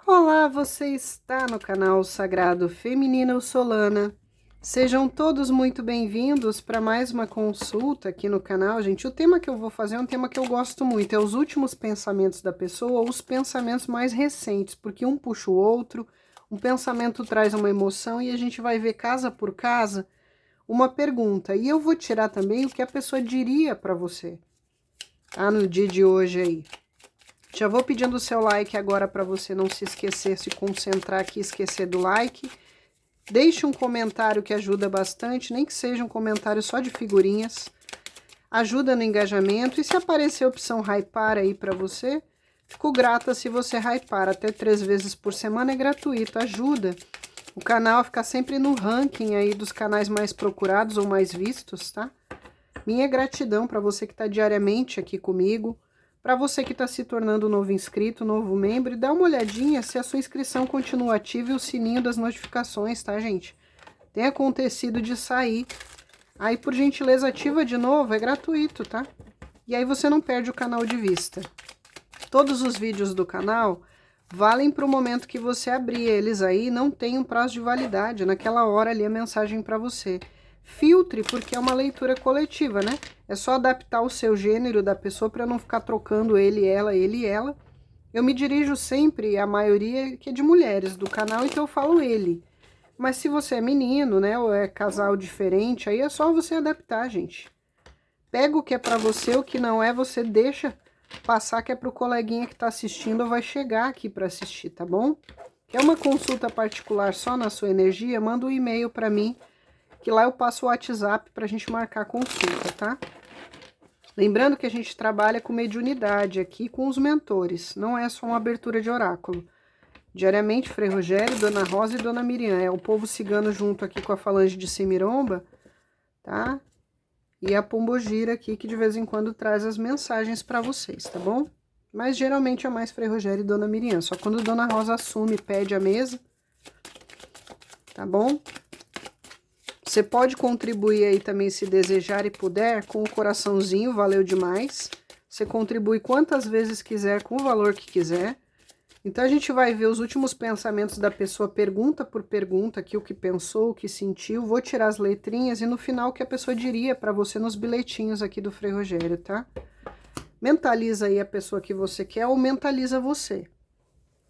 Olá, você está no canal Sagrado Feminino Solana. Sejam todos muito bem-vindos para mais uma consulta aqui no canal, gente. O tema que eu vou fazer é um tema que eu gosto muito, é os últimos pensamentos da pessoa ou os pensamentos mais recentes, porque um puxa o outro, um pensamento traz uma emoção e a gente vai ver casa por casa uma pergunta. E eu vou tirar também o que a pessoa diria para você, tá? No dia de hoje aí. Já vou pedindo o seu like agora para você não se esquecer, se concentrar aqui e esquecer do like. Deixe um comentário que ajuda bastante, nem que seja um comentário só de figurinhas. Ajuda no engajamento e se aparecer a opção hypar aí para você, fico grata se você hypar. Até 3 vezes por semana é gratuito, ajuda o canal a ficar sempre no ranking aí dos canais mais procurados ou mais vistos, tá? Minha gratidão para você que está diariamente aqui comigo. Para você que está se tornando novo inscrito, novo membro, dá uma olhadinha se a sua inscrição continua ativa e o sininho das notificações, tá, gente? Tem acontecido de sair. Aí, por gentileza, ativa de novo, é gratuito, tá? E aí você não perde o canal de vista. Todos os vídeos do canal valem para o momento que você abrir eles aí, não tem um prazo de validade, naquela hora ali a mensagem para você. Filtre, porque é uma leitura coletiva, né? É só adaptar o seu gênero da pessoa para não ficar trocando ele, e ela. Eu me dirijo sempre, a maioria que é de mulheres do canal, então eu falo ele. Mas se você é menino, né, ou é casal diferente, aí é só você adaptar, gente. Pega o que é para você, o que não é, você deixa passar que é pro coleguinha que tá assistindo ou vai chegar aqui para assistir, tá bom? Quer uma consulta particular só na sua energia? Manda um e-mail para mim, que lá eu passo o WhatsApp pra gente marcar a consulta, tá? Lembrando que a gente trabalha com mediunidade aqui com os mentores, não é só uma abertura de oráculo. Diariamente, Frei Rogério, Dona Rosa e Dona Miriam, é o povo cigano junto aqui com a falange de Semiromba, tá? E a Pombogira aqui, que de vez em quando traz as mensagens para vocês, tá bom? Mas geralmente é mais Frei Rogério e Dona Miriam, só quando Dona Rosa assume e pede a mesa, tá bom? Você pode contribuir aí também, se desejar e puder, com o coraçãozinho, valeu demais. Você contribui quantas vezes quiser, com o valor que quiser. Então, a gente vai ver os últimos pensamentos da pessoa, pergunta por pergunta, aqui o que pensou, o que sentiu. Vou tirar as letrinhas e no final o que a pessoa diria para você nos bilhetinhos aqui do Frei Rogério, tá? Mentaliza aí a pessoa que você quer ou mentaliza você.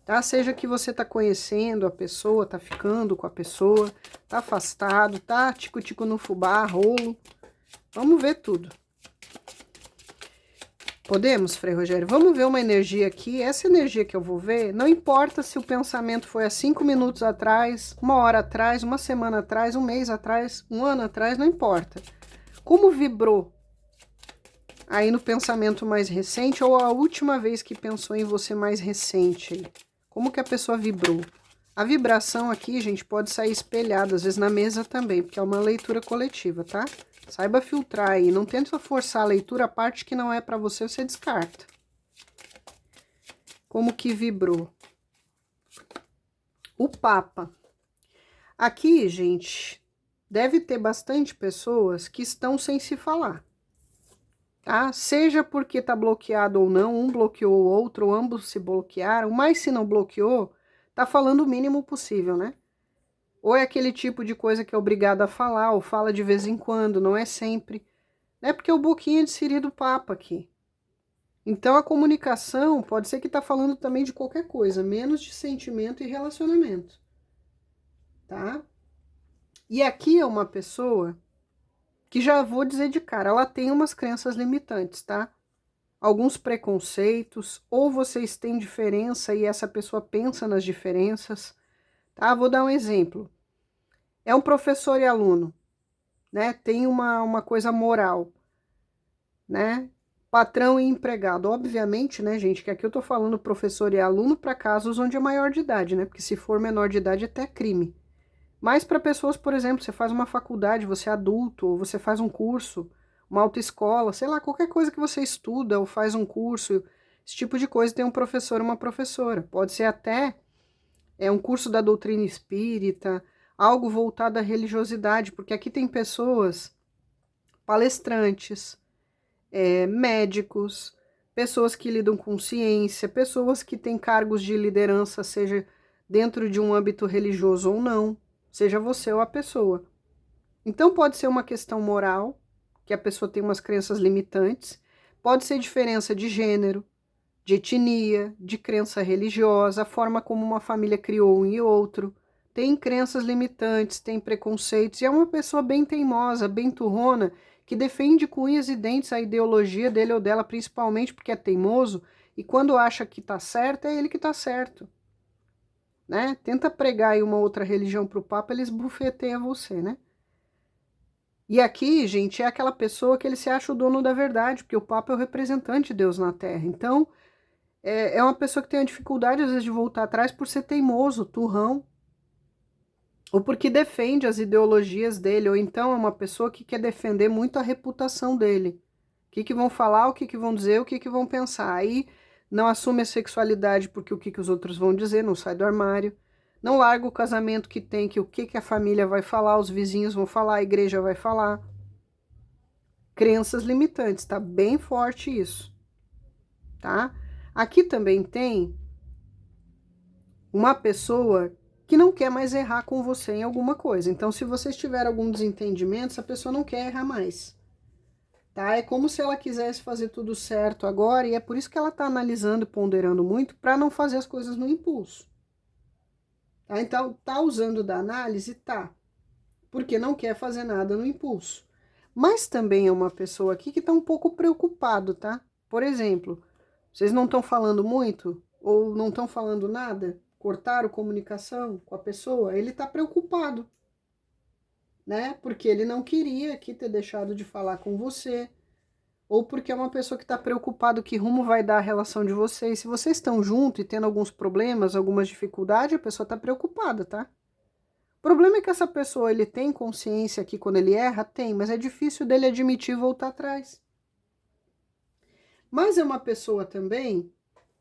Tá? Seja que você tá conhecendo a pessoa, tá ficando com a pessoa, tá afastado, tá tico-tico no fubá, rolo. Vamos ver tudo. Podemos, Frei Rogério? Vamos ver uma energia aqui. Essa energia que eu vou ver, não importa se o pensamento foi há 5 minutos atrás, 1 hora atrás, 1 semana atrás, 1 mês atrás, 1 ano atrás, não importa. Como vibrou aí no pensamento mais recente ou a última vez que pensou em você mais recente? Como que a pessoa vibrou? A vibração aqui, gente, pode sair espelhada, às vezes na mesa também, porque é uma leitura coletiva, tá? Saiba filtrar aí, não tenta forçar a leitura, a parte que não é para você, você descarta. Como que vibrou? O Papa. Aqui, gente, deve ter bastante pessoas que estão sem se falar. Tá? Seja porque tá bloqueado ou não, um bloqueou o outro, ou ambos se bloquearam, mas se não bloqueou, tá falando o mínimo possível, né? Ou é aquele tipo de coisa que é obrigado a falar, ou fala de vez em quando, não é sempre. É porque o boquinha de siri do Papa aqui. Então a comunicação pode ser que tá falando também de qualquer coisa, menos de sentimento e relacionamento. Tá? E aqui é uma pessoa que já vou dizer de cara, ela tem umas crenças limitantes, tá? Alguns preconceitos, ou vocês têm diferença e essa pessoa pensa nas diferenças, tá? Vou dar um exemplo. É um professor e aluno, né? Tem uma coisa moral, né? Patrão e empregado. Obviamente, né, gente, que aqui eu tô falando professor e aluno para casos onde é maior de idade, né? Porque se for menor de idade, é até crime. Mas para pessoas, por exemplo, você faz uma faculdade, você é adulto, ou você faz um curso, uma autoescola, sei lá, qualquer coisa que você estuda ou faz um curso, esse tipo de coisa tem um professor ou uma professora. Pode ser até um curso da doutrina espírita, algo voltado à religiosidade, porque aqui tem pessoas, palestrantes, médicos, pessoas que lidam com ciência, pessoas que têm cargos de liderança, seja dentro de um âmbito religioso ou não, seja você ou a pessoa. Então pode ser uma questão moral, que a pessoa tem umas crenças limitantes, pode ser diferença de gênero, de etnia, de crença religiosa, a forma como uma família criou um e outro. Tem crenças limitantes, tem preconceitos, e é uma pessoa bem teimosa, bem turrona, que defende com unhas e dentes a ideologia dele ou dela, principalmente porque é teimoso, e quando acha que tá certo, é ele que tá certo. Né? Tenta pregar aí uma outra religião pro Papa, eles bufeteiam você, né? E aqui, gente, é aquela pessoa que ele se acha o dono da verdade, porque o Papa é o representante de Deus na Terra. Então, é uma pessoa que tem a dificuldade, às vezes, de voltar atrás por ser teimoso, turrão, ou porque defende as ideologias dele, ou então é uma pessoa que quer defender muito a reputação dele. O que vão falar, o que vão dizer, o que vão pensar. Aí não assume a sexualidade porque o que os outros vão dizer, não sai do armário. Não larga o casamento que tem, que o que a família vai falar, os vizinhos vão falar, a igreja vai falar. Crenças limitantes, tá bem forte isso, tá? Aqui também tem uma pessoa que não quer mais errar com você em alguma coisa. Então, se vocês tiverem algum desentendimento, essa pessoa não quer errar mais, tá? É como se ela quisesse fazer tudo certo agora, e é por isso que ela tá analisando e ponderando muito para não fazer as coisas no impulso. Tá? Então, tá usando da análise? Tá. Porque não quer fazer nada no impulso. Mas também é uma pessoa aqui que tá um pouco preocupado, tá? Por exemplo, vocês não estão falando muito? Ou não estão falando nada? Cortaram comunicação com a pessoa? Ele tá preocupado, né? Porque ele não queria aqui ter deixado de falar com você. Ou porque é uma pessoa que está preocupado que rumo vai dar a relação de vocês. Se vocês estão juntos e tendo alguns problemas, algumas dificuldades, a pessoa está preocupada, tá? O problema é que essa pessoa, ele tem consciência que quando ele erra? Tem, mas é difícil dele admitir e voltar atrás. Mas é uma pessoa também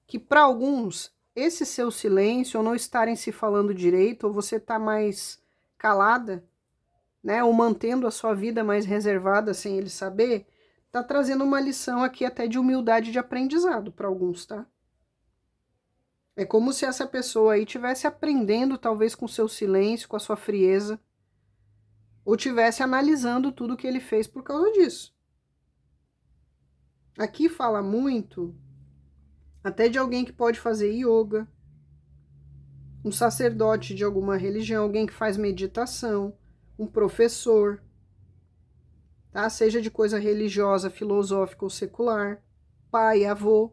que, para alguns, esse seu silêncio, ou não estarem se falando direito, ou você tá mais calada, né? Ou mantendo a sua vida mais reservada sem ele saber, tá trazendo uma lição aqui até de humildade de aprendizado para alguns, tá? É como se essa pessoa aí estivesse aprendendo, talvez com seu silêncio, com a sua frieza, ou estivesse analisando tudo que ele fez por causa disso. Aqui fala muito até de alguém que pode fazer yoga, um sacerdote de alguma religião, alguém que faz meditação, um professor, tá? Seja de coisa religiosa, filosófica ou secular, pai, avô.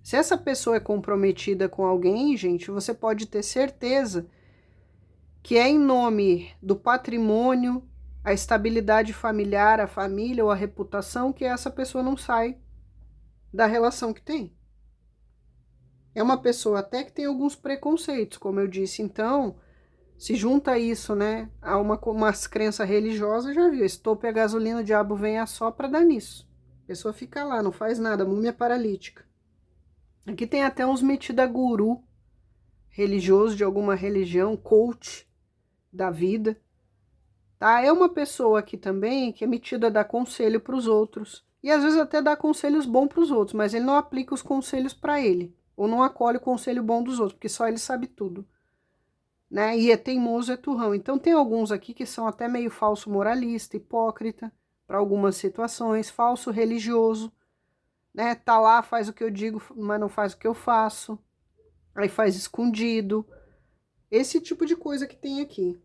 Se essa pessoa é comprometida com alguém, gente, você pode ter certeza que é em nome do patrimônio, a estabilidade familiar, a família ou a reputação que essa pessoa não sai da relação que tem. É uma pessoa até que tem alguns preconceitos, como eu disse. Então, se junta isso, né, a umas crenças religiosas, já viu, estopa a gasolina, o diabo vem a só para dar nisso. A pessoa fica lá, não faz nada, múmia paralítica. Aqui tem até uns metidos a guru religioso de alguma religião, coach da vida, tá? É uma pessoa aqui também que é metida a dar conselho para os outros, e às vezes até dá conselhos bons para os outros, mas ele não aplica os conselhos para ele, ou não acolhe o conselho bom dos outros, porque só ele sabe tudo, né? E é teimoso, é turrão. Então tem alguns aqui que são até meio falso moralista, hipócrita, para algumas situações, falso religioso, né? Tá lá, faz o que eu digo, mas não faz o que eu faço, aí faz escondido, esse tipo de coisa que tem aqui.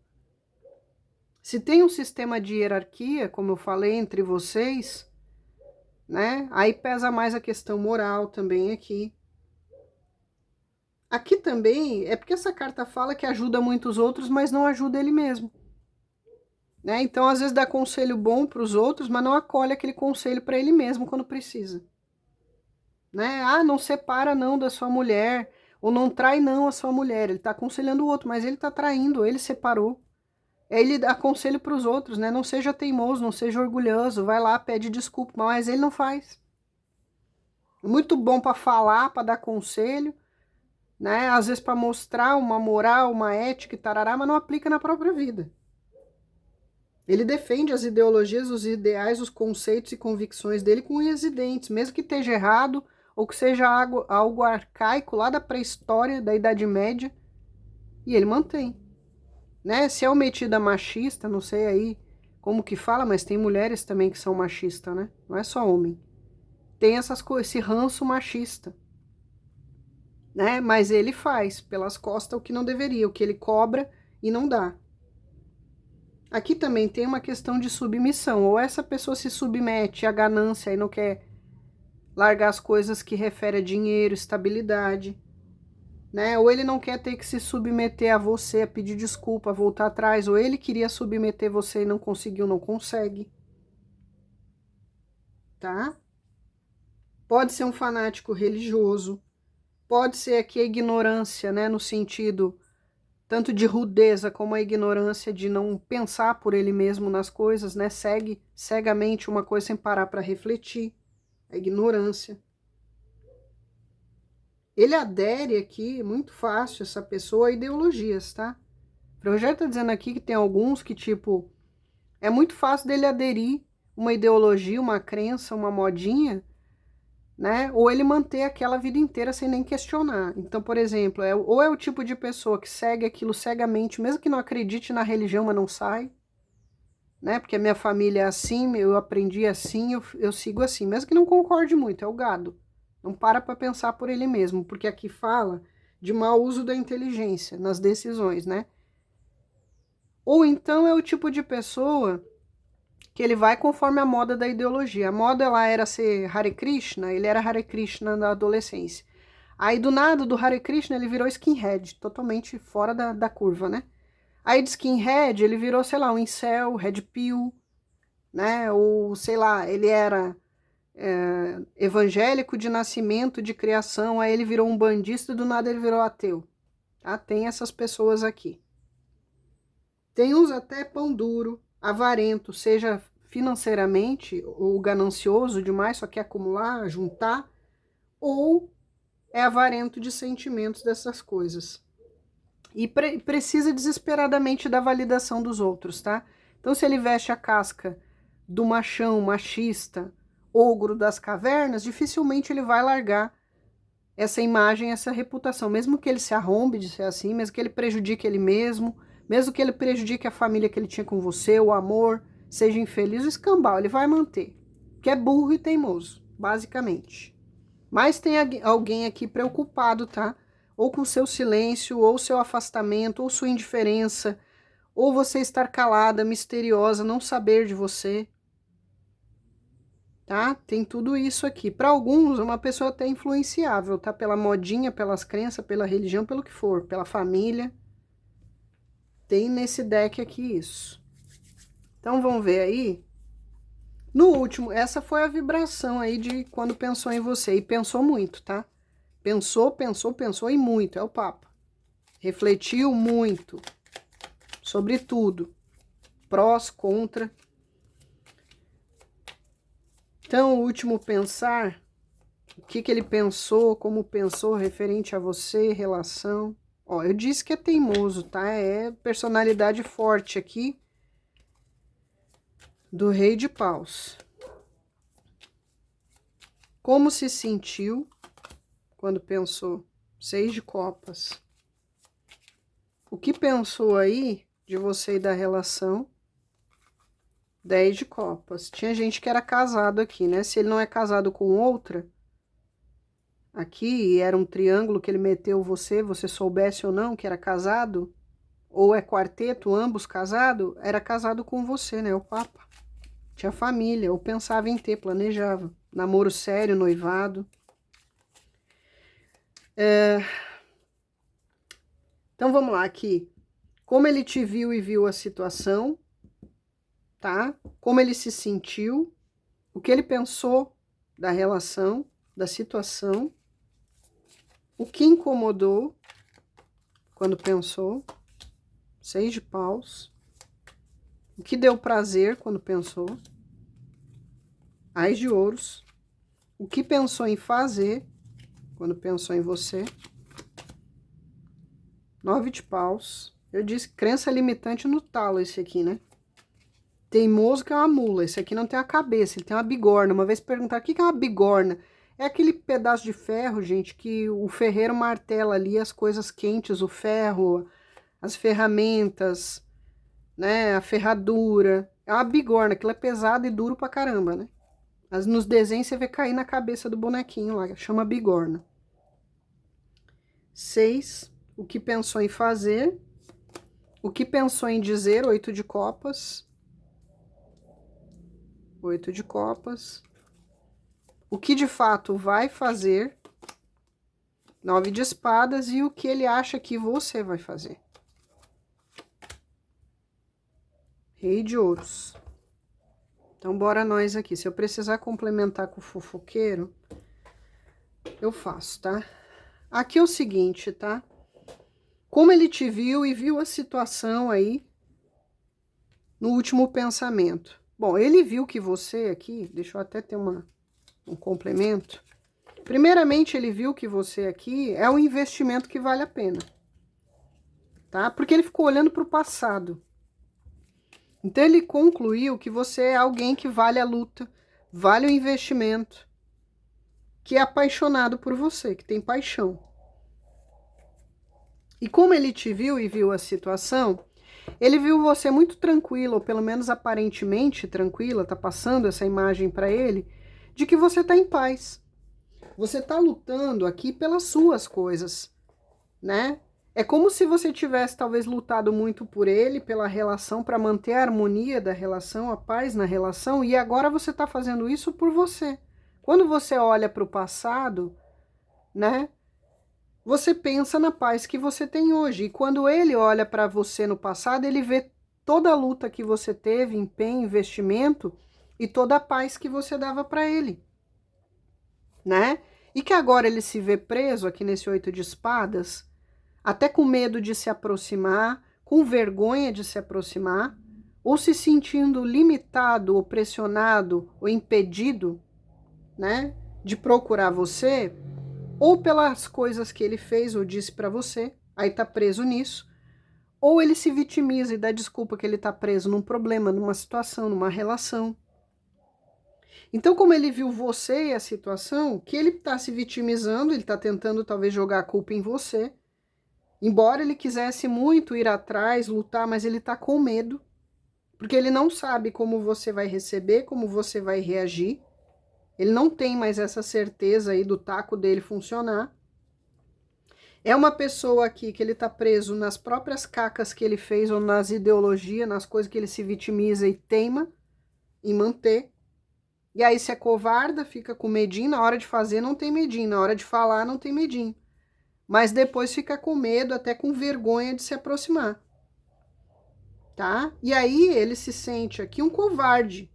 Se tem um sistema de hierarquia, como eu falei, entre vocês, né? Aí pesa mais a questão moral também aqui. Aqui também é porque essa carta fala que ajuda muitos outros, mas não ajuda ele mesmo, né? Então, às vezes dá conselho bom para os outros, mas não acolhe aquele conselho para ele mesmo quando precisa, né? Ah, não separa não da sua mulher, ou não trai não a sua mulher. Ele tá aconselhando o outro, mas ele tá traindo, ele separou. Ele dá conselho para os outros, né? Não seja teimoso, não seja orgulhoso, vai lá, pede desculpa, mas ele não faz. Muito bom para falar, para dar conselho, né? Às vezes para mostrar uma moral, uma ética e tarará, mas não aplica na própria vida. Ele defende as ideologias, os ideais, os conceitos e convicções dele com unhas e dentes, mesmo que esteja errado ou que seja algo arcaico lá da pré-história, da Idade Média, e ele mantém. Né? Se é o metida machista, não sei aí como que fala, mas tem mulheres também que são machistas, né? Não é só homem. Tem essas coisas, esse ranço machista. Né? Mas ele faz pelas costas o que não deveria, o que ele cobra e não dá. Aqui também tem uma questão de submissão. Ou essa pessoa se submete à ganância e não quer largar as coisas que referem a dinheiro, estabilidade, né? Ou ele não quer ter que se submeter a você, a pedir desculpa, a voltar atrás. Ou ele queria submeter você e não conseguiu, não consegue. Tá? Pode ser um fanático religioso. Pode ser aqui a ignorância, né? No sentido tanto de rudeza como a ignorância de não pensar por ele mesmo nas coisas, né? Segue cegamente uma coisa sem parar para refletir. A ignorância. Ele adere aqui, muito fácil, essa pessoa, a ideologias, tá? O Rogério tá dizendo aqui que tem alguns que, tipo, é muito fácil dele aderir uma ideologia, uma crença, uma modinha, né? Ou ele manter aquela vida inteira sem nem questionar. Então, por exemplo, ou é o tipo de pessoa que segue aquilo cegamente, mesmo que não acredite na religião, mas não sai, né? Porque a minha família é assim, eu aprendi assim, eu sigo assim, mesmo que não concorde muito, é o gado. Não para pensar por ele mesmo, porque aqui fala de mau uso da inteligência nas decisões, né? Ou então é o tipo de pessoa que ele vai conforme a moda da ideologia. A moda lá era ser Hare Krishna, ele era Hare Krishna na adolescência. Aí do nada, do Hare Krishna, ele virou skinhead, totalmente fora da curva, né? Aí de skinhead, ele virou, sei lá, um incel, red pill, né? Ou, sei lá, ele era evangélico de nascimento, de criação, aí ele virou um bandista e do nada ele virou ateu. Tá? Tem essas pessoas aqui. Tem uns até pão duro, avarento, seja financeiramente ou ganancioso demais, só quer acumular, juntar, ou é avarento de sentimentos dessas coisas. E precisa desesperadamente da validação dos outros, tá? Então, se ele veste a casca do machão machista, ogro das cavernas, dificilmente ele vai largar essa imagem, essa reputação, mesmo que ele se arrombe de ser assim, mesmo que ele prejudique ele mesmo, mesmo que ele prejudique a família que ele tinha com você, o amor, seja infeliz, o escambau, ele vai manter, que é burro e teimoso, basicamente. Mas tem alguém aqui preocupado, tá? Ou com seu silêncio, ou seu afastamento, ou sua indiferença, ou você estar calada, misteriosa, não saber de você, tá? Tem tudo isso aqui. Para alguns, é uma pessoa até influenciável, tá? Pela modinha, pelas crenças, pela religião, pelo que for, pela família. Tem nesse deck aqui isso. Então, vamos ver aí. No último, essa foi a vibração aí de quando pensou em você. E pensou muito, tá? Pensou, pensou, pensou e muito. É o Papa. Refletiu muito sobre tudo. Prós, contra. Então, o último pensar, o que ele pensou, como pensou referente a você, relação. Ó, eu disse que é teimoso, tá? É personalidade forte aqui do Rei de Paus. Como se sentiu quando pensou? 6 de copas. O que pensou aí de você e da relação? 10 de copas. Tinha gente que era casado aqui, né? Se ele não é casado com outra, aqui era um triângulo que ele meteu você soubesse ou não que era casado, ou é quarteto, ambos casados, era casado com você, né? O Papa. Tinha família, ou pensava em ter, planejava. Namoro sério, noivado. Então, vamos lá aqui. Como ele te viu e viu a situação, tá? Como ele se sentiu, o que ele pensou da relação, da situação, o que incomodou quando pensou, 6 de paus, o que deu prazer quando pensou, Ás de ouros, o que pensou em fazer quando pensou em você, 9 de paus. Eu disse crença limitante no talo esse aqui, né? Teimoso que é uma mula. Esse aqui não tem a cabeça, ele tem uma bigorna. Uma vez perguntaram, o que é uma bigorna? É aquele pedaço de ferro, gente, que o ferreiro martela ali as coisas quentes, o ferro, as ferramentas, né, a ferradura. É uma bigorna, aquilo é pesado e duro pra caramba, né? Mas nos desenhos você vê cair na cabeça do bonequinho lá, chama bigorna. 6, o que pensou em fazer. O que pensou em dizer, 8 de copas. 8 de copas. O que de fato vai fazer, 9 de espadas, e o que ele acha que você vai fazer. Rei de ouros. Então, bora nós aqui. Se eu precisar complementar com o fofoqueiro, eu faço, tá? Aqui é o seguinte, tá? Como ele te viu e viu a situação aí no último pensamento. Bom, ele viu que você aqui, deixa eu até ter um complemento. Primeiramente, ele viu que você aqui é um investimento que vale a pena, tá? Porque ele ficou olhando para o passado. Então, ele concluiu que você é alguém que vale a luta, vale o investimento, que é apaixonado por você, que tem paixão. E como ele te viu e viu a situação, ele viu você muito tranquila, ou pelo menos aparentemente tranquila, tá passando essa imagem para ele, de que você tá em paz. Você tá lutando aqui pelas suas coisas, né? É como se você tivesse talvez lutado muito por ele, pela relação, para manter a harmonia da relação, a paz na relação, e agora você tá fazendo isso por você. Quando você olha para o passado, né? Você pensa na paz que você tem hoje. E quando ele olha para você no passado, ele vê toda a luta que você teve, empenho, investimento e toda a paz que você dava para ele, né? E que agora ele se vê preso aqui nesse 8 de espadas, até com medo de se aproximar, com vergonha de se aproximar, ou se sentindo limitado, ou pressionado, ou impedido, né, de procurar você, ou pelas coisas que ele fez ou disse para você, aí tá preso nisso, ou ele se vitimiza e dá desculpa que ele tá preso num problema, numa situação, numa relação. Então, como ele viu você e a situação, que ele tá se vitimizando, ele tá tentando talvez jogar a culpa em você, embora ele quisesse muito ir atrás, lutar, mas ele tá com medo, porque ele não sabe como você vai receber, como você vai reagir. Ele não tem mais essa certeza aí do taco dele funcionar. É uma pessoa aqui que ele tá preso nas próprias cacas que ele fez, ou nas ideologias, nas coisas que ele se vitimiza e teima em manter. E aí se é covarda, fica com medinho, na hora de fazer não tem medinho, na hora de falar não tem medinho. Mas depois fica com medo, até com vergonha de se aproximar. Tá? E aí ele se sente aqui um covarde.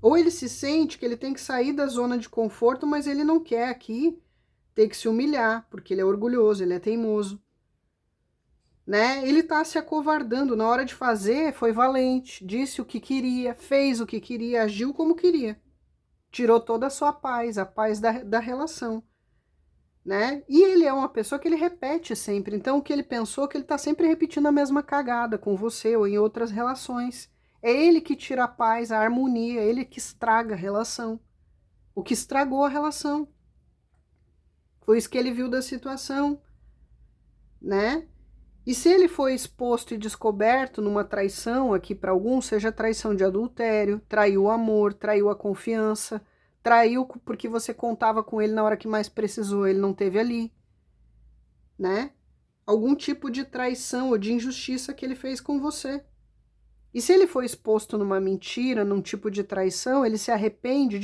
Ou ele se sente que ele tem que sair da zona de conforto, mas ele não quer aqui ter que se humilhar, porque ele é orgulhoso, ele é teimoso. Né? Ele tá se acovardando, na hora de fazer foi valente, disse o que queria, fez o que queria, agiu como queria. Tirou toda a sua paz, a paz da relação. Né? E ele é uma pessoa que ele repete sempre, então o que ele pensou que ele tá sempre repetindo a mesma cagada com você ou em outras relações. É ele que tira a paz, a harmonia, ele que estraga a relação. O que estragou a relação. Foi isso que ele viu da situação, né? E se ele foi exposto e descoberto numa traição aqui para alguns, seja traição de adultério, traiu o amor, traiu a confiança, traiu porque você contava com ele na hora que mais precisou, ele não teve ali, né? Algum tipo de traição ou de injustiça que ele fez com você. E se ele foi exposto numa mentira, num tipo de traição, ele se arrepende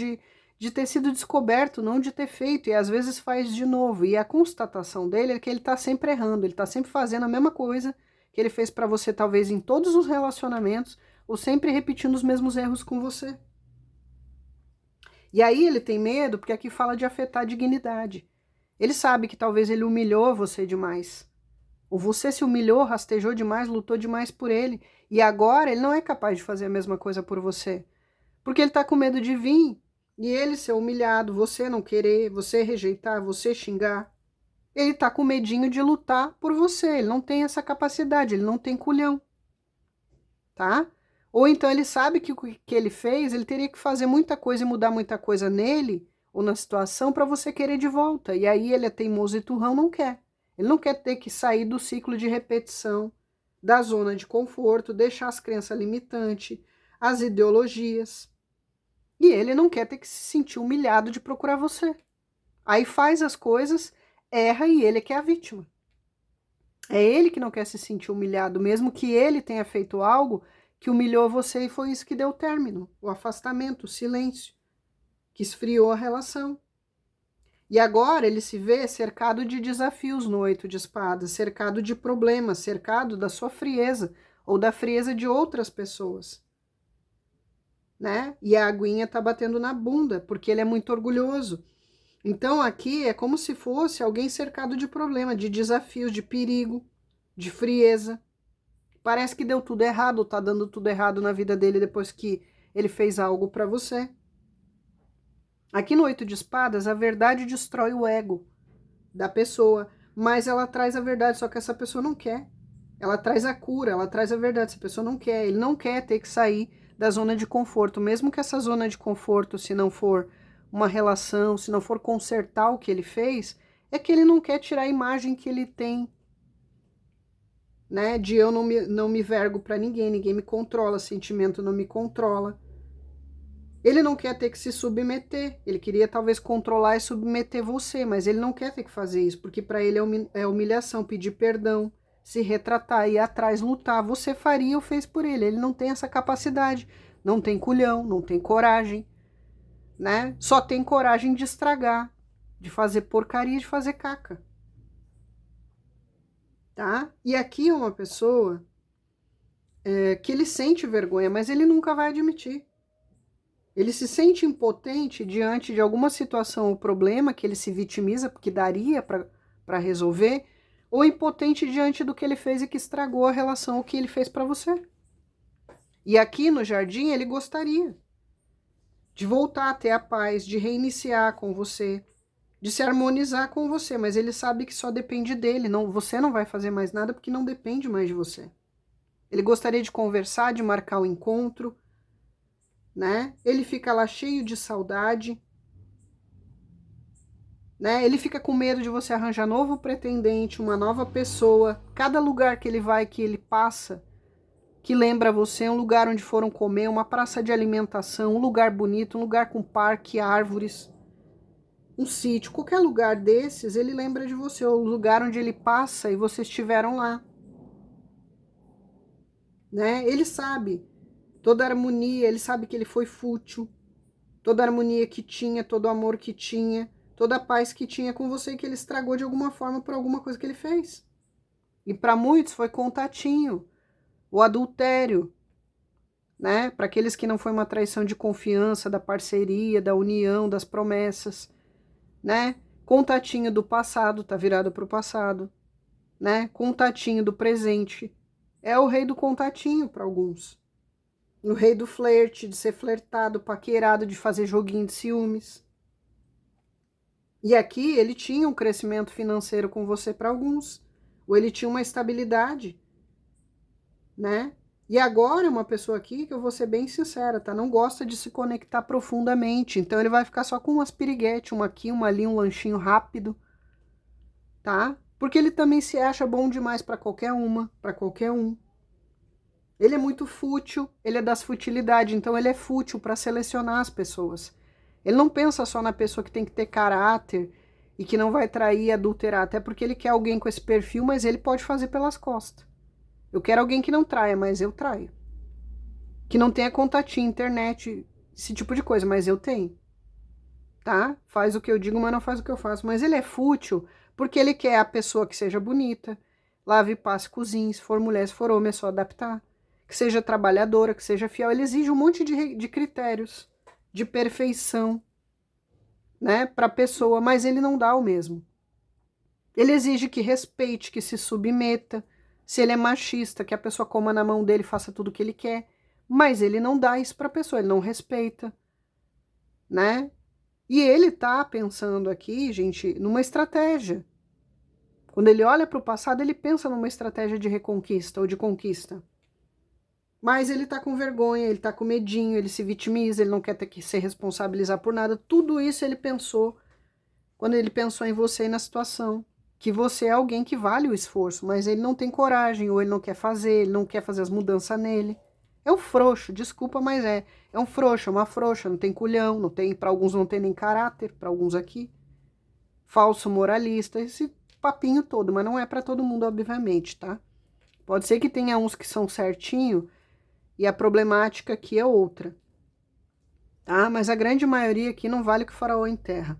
de ter sido descoberto, não de ter feito, e às vezes faz de novo. E a constatação dele é que ele tá sempre errando, ele tá sempre fazendo a mesma coisa que ele fez para você, talvez em todos os relacionamentos, ou sempre repetindo os mesmos erros com você. E aí ele tem medo, porque aqui fala de afetar a dignidade. Ele sabe que talvez ele humilhou você demais. Ou você se humilhou, rastejou demais, lutou demais por ele. E agora ele não é capaz de fazer a mesma coisa por você. Porque ele tá com medo de vir e ele ser humilhado, você não querer, você rejeitar, você xingar. Ele tá com medinho de lutar por você. Ele não tem essa capacidade, ele não tem culhão. Tá? Ou então ele sabe que o que ele fez, ele teria que fazer muita coisa e mudar muita coisa nele ou na situação para você querer de volta. E aí ele é teimoso e turrão, não quer. Ele não quer ter que sair do ciclo de repetição, da zona de conforto, deixar as crenças limitantes, as ideologias. E ele não quer ter que se sentir humilhado de procurar você. Aí faz as coisas, erra e ele é que é a vítima. É ele que não quer se sentir humilhado, mesmo que ele tenha feito algo que humilhou você e foi isso que deu o término, o afastamento, o silêncio, que esfriou a relação. E agora ele se vê cercado de desafios no 8 de espadas, cercado de problemas, cercado da sua frieza ou da frieza de outras pessoas. Né? E a aguinha tá batendo na bunda, porque ele é muito orgulhoso. Então aqui é como se fosse alguém cercado de problema, de desafios, de perigo, de frieza. Parece que deu tudo errado, ou tá dando tudo errado na vida dele depois que ele fez algo para você. Aqui no 8 de espadas, a verdade destrói o ego da pessoa, mas ela traz a verdade, só que essa pessoa não quer. Ela traz a cura, ela traz a verdade, essa pessoa não quer. Ele não quer ter que sair da zona de conforto, mesmo que essa zona de conforto, se não for uma relação, se não for consertar o que ele fez, é que ele não quer tirar a imagem que ele tem, né? De eu não me vergo para ninguém, ninguém me controla, sentimento não me controla. Ele não quer ter que se submeter, ele queria talvez controlar e submeter você, mas ele não quer ter que fazer isso, porque para ele é humilhação, pedir perdão, se retratar, ir atrás, lutar. Você faria ou fez por ele, ele não tem essa capacidade, não tem culhão, não tem coragem, né? Só tem coragem de estragar, de fazer porcaria, de fazer caca. Tá? E aqui é uma pessoa que ele sente vergonha, mas ele nunca vai admitir. Ele se sente impotente diante de alguma situação ou problema que ele se vitimiza, porque daria para resolver, ou impotente diante do que ele fez e que estragou a relação, o que ele fez para você. E aqui no jardim ele gostaria de voltar a ter a paz, de reiniciar com você, de se harmonizar com você, mas ele sabe que só depende dele, não, você não vai fazer mais nada porque não depende mais de você. Ele gostaria de conversar, de marcar o encontro, né? Ele fica lá cheio de saudade, né? Ele fica com medo de você arranjar novo pretendente, uma nova pessoa. Cada lugar que ele vai, que ele passa, que lembra você, um lugar onde foram comer, uma praça de alimentação, um lugar bonito, um lugar com parque, árvores, um sítio, qualquer lugar desses, ele lembra de você, o lugar onde ele passa e vocês estiveram lá, né? Ele sabe toda a harmonia, ele sabe que ele foi fútil, toda a harmonia que tinha, todo o amor que tinha, toda a paz que tinha com você e que ele estragou de alguma forma por alguma coisa que ele fez. E para muitos foi contatinho, o adultério, né? Para aqueles que não foi uma traição de confiança, da parceria, da união, das promessas, né? Contatinho do passado, tá virado para o passado, né? Contatinho do presente. É o rei do contatinho para alguns. O rei do flerte, de ser flertado, paquerado, de fazer joguinho de ciúmes. E aqui ele tinha um crescimento financeiro com você para alguns, ou ele tinha uma estabilidade, né? E agora uma pessoa aqui, que eu vou ser bem sincera, tá? Não gosta de se conectar profundamente, então ele vai ficar só com umas piriguetes, uma aqui, uma ali, um lanchinho rápido, tá? Porque ele também se acha bom demais para qualquer uma, para qualquer um. Ele é muito fútil, ele é das futilidades, então ele é fútil para selecionar as pessoas. Ele não pensa só na pessoa que tem que ter caráter e que não vai trair, adulterar, até porque ele quer alguém com esse perfil, mas ele pode fazer pelas costas. Eu quero alguém que não traia, mas eu traio. Que não tenha contatinho, internet, esse tipo de coisa, mas eu tenho. Tá? Faz o que eu digo, mas não faz o que eu faço. Mas ele é fútil porque ele quer a pessoa que seja bonita, lave, passe, cozinhe, se for mulher, se for homem, é só adaptar. Que seja trabalhadora, que seja fiel. Ele exige um monte de critérios de perfeição, né, para a pessoa, mas ele não dá o mesmo. Ele exige que respeite, que se submeta. Se ele é machista, que a pessoa coma na mão dele e faça tudo o que ele quer. Mas ele não dá isso para a pessoa, ele não respeita, né? E ele tá pensando aqui, gente, numa estratégia. Quando ele olha para o passado, ele pensa numa estratégia de reconquista ou de conquista. Mas ele tá com vergonha, ele tá com medinho, ele se vitimiza, ele não quer ter que se responsabilizar por nada. Tudo isso ele pensou quando ele pensou em você e na situação. Que você é alguém que vale o esforço, mas ele não tem coragem, ou ele não quer fazer, ele não quer fazer as mudanças nele. É um frouxo, desculpa, mas é. É um frouxo, é uma frouxa, não tem culhão, não tem, para alguns não tem nem caráter, para alguns aqui. Falso moralista, esse papinho todo, mas não é para todo mundo, obviamente, tá? Pode ser que tenha uns que são certinho e a problemática aqui é outra, tá? Mas a grande maioria aqui não vale o que o faraó enterra.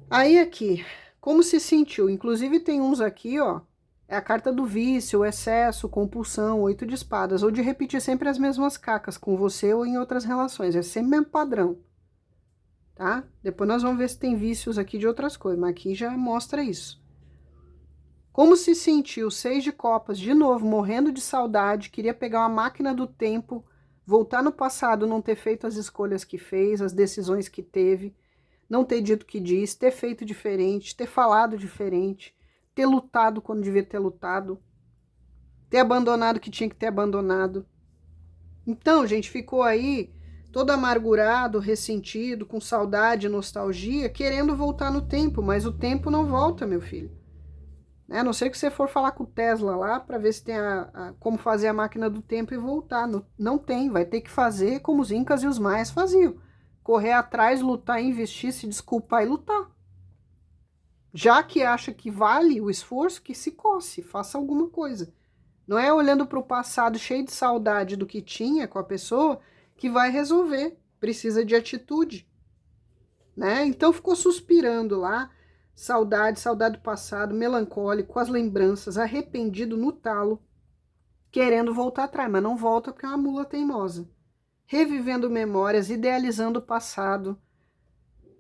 Aí aqui, como se sentiu? Inclusive tem uns aqui, ó, é a carta do vício, o excesso, compulsão, 8 de espadas, ou de repetir sempre as mesmas cacas com você ou em outras relações, é sempre o mesmo padrão, tá? Depois nós vamos ver se tem vícios aqui de outras coisas, mas aqui já mostra isso. Como se sentiu? 6 de copas, de novo, morrendo de saudade, queria pegar uma máquina do tempo, voltar no passado, não ter feito as escolhas que fez, as decisões que teve, não ter dito o que disse, ter feito diferente, ter falado diferente, ter lutado quando devia ter lutado, ter abandonado o que tinha que ter abandonado. Então, gente, ficou aí todo amargurado, ressentido, com saudade, nostalgia, querendo voltar no tempo, mas o tempo não volta, meu filho. A não ser que você for falar com o Tesla lá para ver se tem como fazer a máquina do tempo e voltar. Não, não tem, vai ter que fazer como os incas e os maias faziam. Correr atrás, lutar, investir, se desculpar e lutar. Já que acha que vale o esforço, que se coce, faça alguma coisa. Não é olhando para o passado cheio de saudade do que tinha com a pessoa que vai resolver. Precisa de atitude, né? Então ficou suspirando lá, saudade do passado, melancólico, com as lembranças, arrependido no talo, querendo voltar atrás, mas não volta porque é uma mula teimosa. Revivendo memórias, idealizando o passado,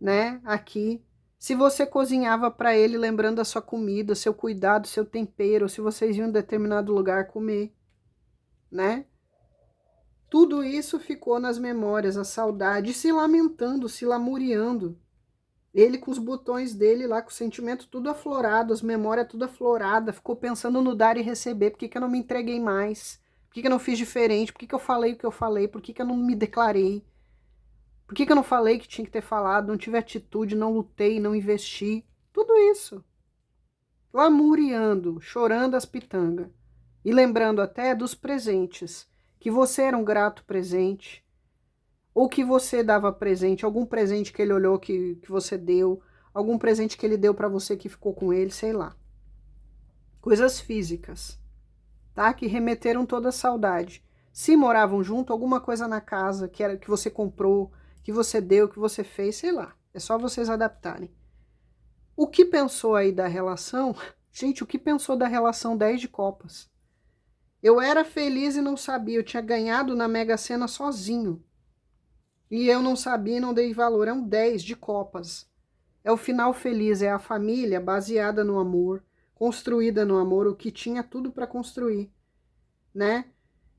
né? Aqui. Se você cozinhava para ele lembrando da sua comida, seu cuidado, seu tempero, se vocês iam em determinado lugar comer, né? Tudo isso ficou nas memórias, a saudade, se lamentando, se lamuriando. Ele com os botões dele lá, com o sentimento tudo aflorado, as memórias tudo aflorada, ficou pensando no dar e receber, por que eu não me entreguei mais? Por que eu não fiz diferente? Por que eu falei o que eu falei? Por que eu não me declarei? Por que eu não falei que tinha que ter falado? Não tive atitude, não lutei, não investi? Tudo isso. Lamuriando, chorando as pitangas. E lembrando até dos presentes, que você era um grato presente, ou que você dava presente, algum presente que ele olhou que você deu, algum presente que ele deu para você que ficou com ele, sei lá. Coisas físicas, tá? Que remeteram toda a saudade. Se moravam junto, alguma coisa na casa que era que você comprou, que você deu, que você fez, sei lá. É só vocês adaptarem. O que pensou aí da relação? Gente, o que pensou da relação 10 de copas? Eu era feliz e não sabia, eu tinha ganhado na Mega Sena sozinho. E eu não sabia e não dei valor. É um 10 de copas. É o final feliz, é a família baseada no amor, construída no amor, o que tinha tudo para construir, né?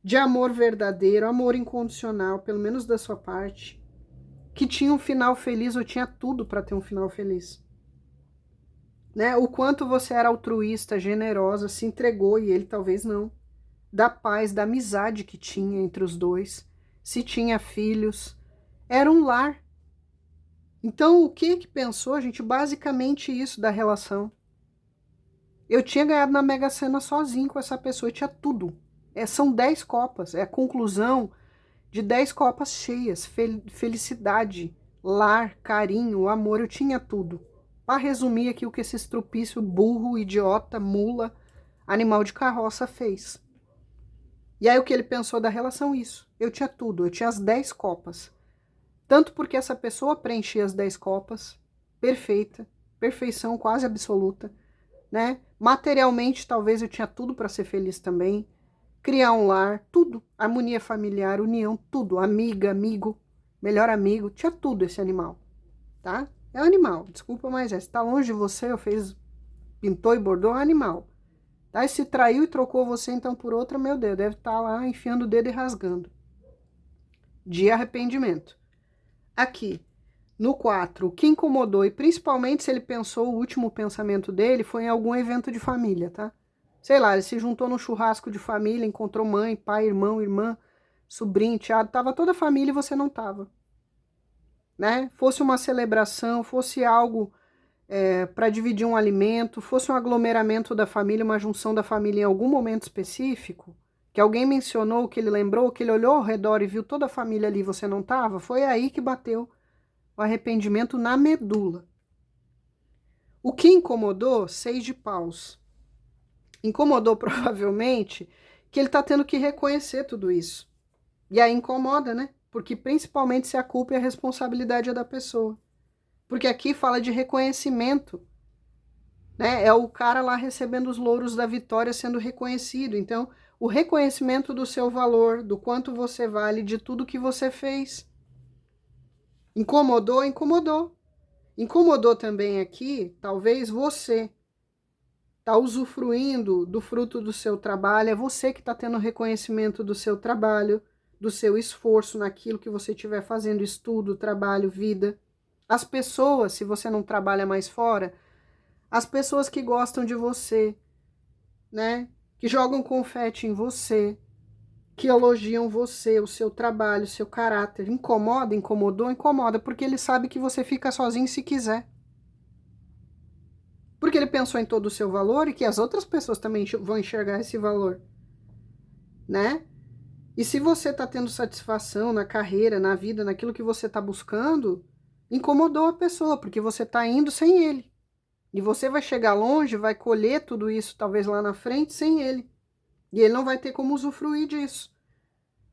De amor verdadeiro, amor incondicional, pelo menos da sua parte. Que tinha um final feliz, ou tinha tudo para ter um final feliz. Né? O quanto você era altruísta, generosa, se entregou e ele talvez não. Da paz, da amizade que tinha entre os dois. Se tinha filhos. Era um lar. Então, o que pensou, gente? Basicamente isso da relação. Eu tinha ganhado na Mega Sena sozinho com essa pessoa, eu tinha tudo. São 10 copas, é a conclusão de 10 copas cheias. Felicidade, lar, carinho, amor, eu tinha tudo. Para resumir aqui o que esse estrupício, burro, idiota, mula, animal de carroça fez. E aí o que ele pensou da relação? Isso. Eu tinha tudo, eu tinha as 10 copas. Tanto porque essa pessoa preenchia as 10 copas, perfeita, perfeição quase absoluta, né? Materialmente, talvez eu tinha tudo para ser feliz também. Criar um lar, tudo. Harmonia familiar, união, tudo. Amiga, amigo, melhor amigo, tinha tudo esse animal, tá? É um animal, desculpa, mas se tá longe de você, pintou e bordou, é um animal. Tá? E se traiu e trocou você então por outra, meu Deus, deve estar lá enfiando o dedo e rasgando. De arrependimento. Aqui, no 4, o que incomodou, e principalmente se ele pensou, o último pensamento dele foi em algum evento de família, tá? Sei lá, ele se juntou num churrasco de família, encontrou mãe, pai, irmão, irmã, sobrinho, teado, tava toda a família e você não tava, né? Fosse uma celebração, fosse algo para dividir um alimento, fosse um aglomeramento da família, uma junção da família em algum momento específico, que alguém mencionou, que ele lembrou, que ele olhou ao redor e viu toda a família ali e você não tava, foi aí que bateu o arrependimento na medula. O que incomodou? 6 de paus. Incomodou provavelmente que ele está tendo que reconhecer tudo isso. E aí incomoda, né? Porque principalmente se a culpa e a responsabilidade é da pessoa. Porque aqui fala de reconhecimento, né? É o cara lá recebendo os louros da vitória sendo reconhecido. Então, o reconhecimento do seu valor, do quanto você vale, de tudo que você fez. Incomodou? Incomodou. Incomodou também aqui, talvez você está usufruindo do fruto do seu trabalho, é você que está tendo reconhecimento do seu trabalho, do seu esforço naquilo que você estiver fazendo, estudo, trabalho, vida. As pessoas, se você não trabalha mais fora, as pessoas que gostam de você, né? Que jogam confete em você, que elogiam você, o seu trabalho, o seu caráter. Incomoda, incomodou, incomoda, porque ele sabe que você fica sozinho se quiser. Porque ele pensou em todo o seu valor e que as outras pessoas também vão enxergar esse valor, né? E se você está tendo satisfação na carreira, na vida, naquilo que você está buscando, incomodou a pessoa, porque você está indo sem ele. E você vai chegar longe, vai colher tudo isso, talvez lá na frente, sem ele. E ele não vai ter como usufruir disso.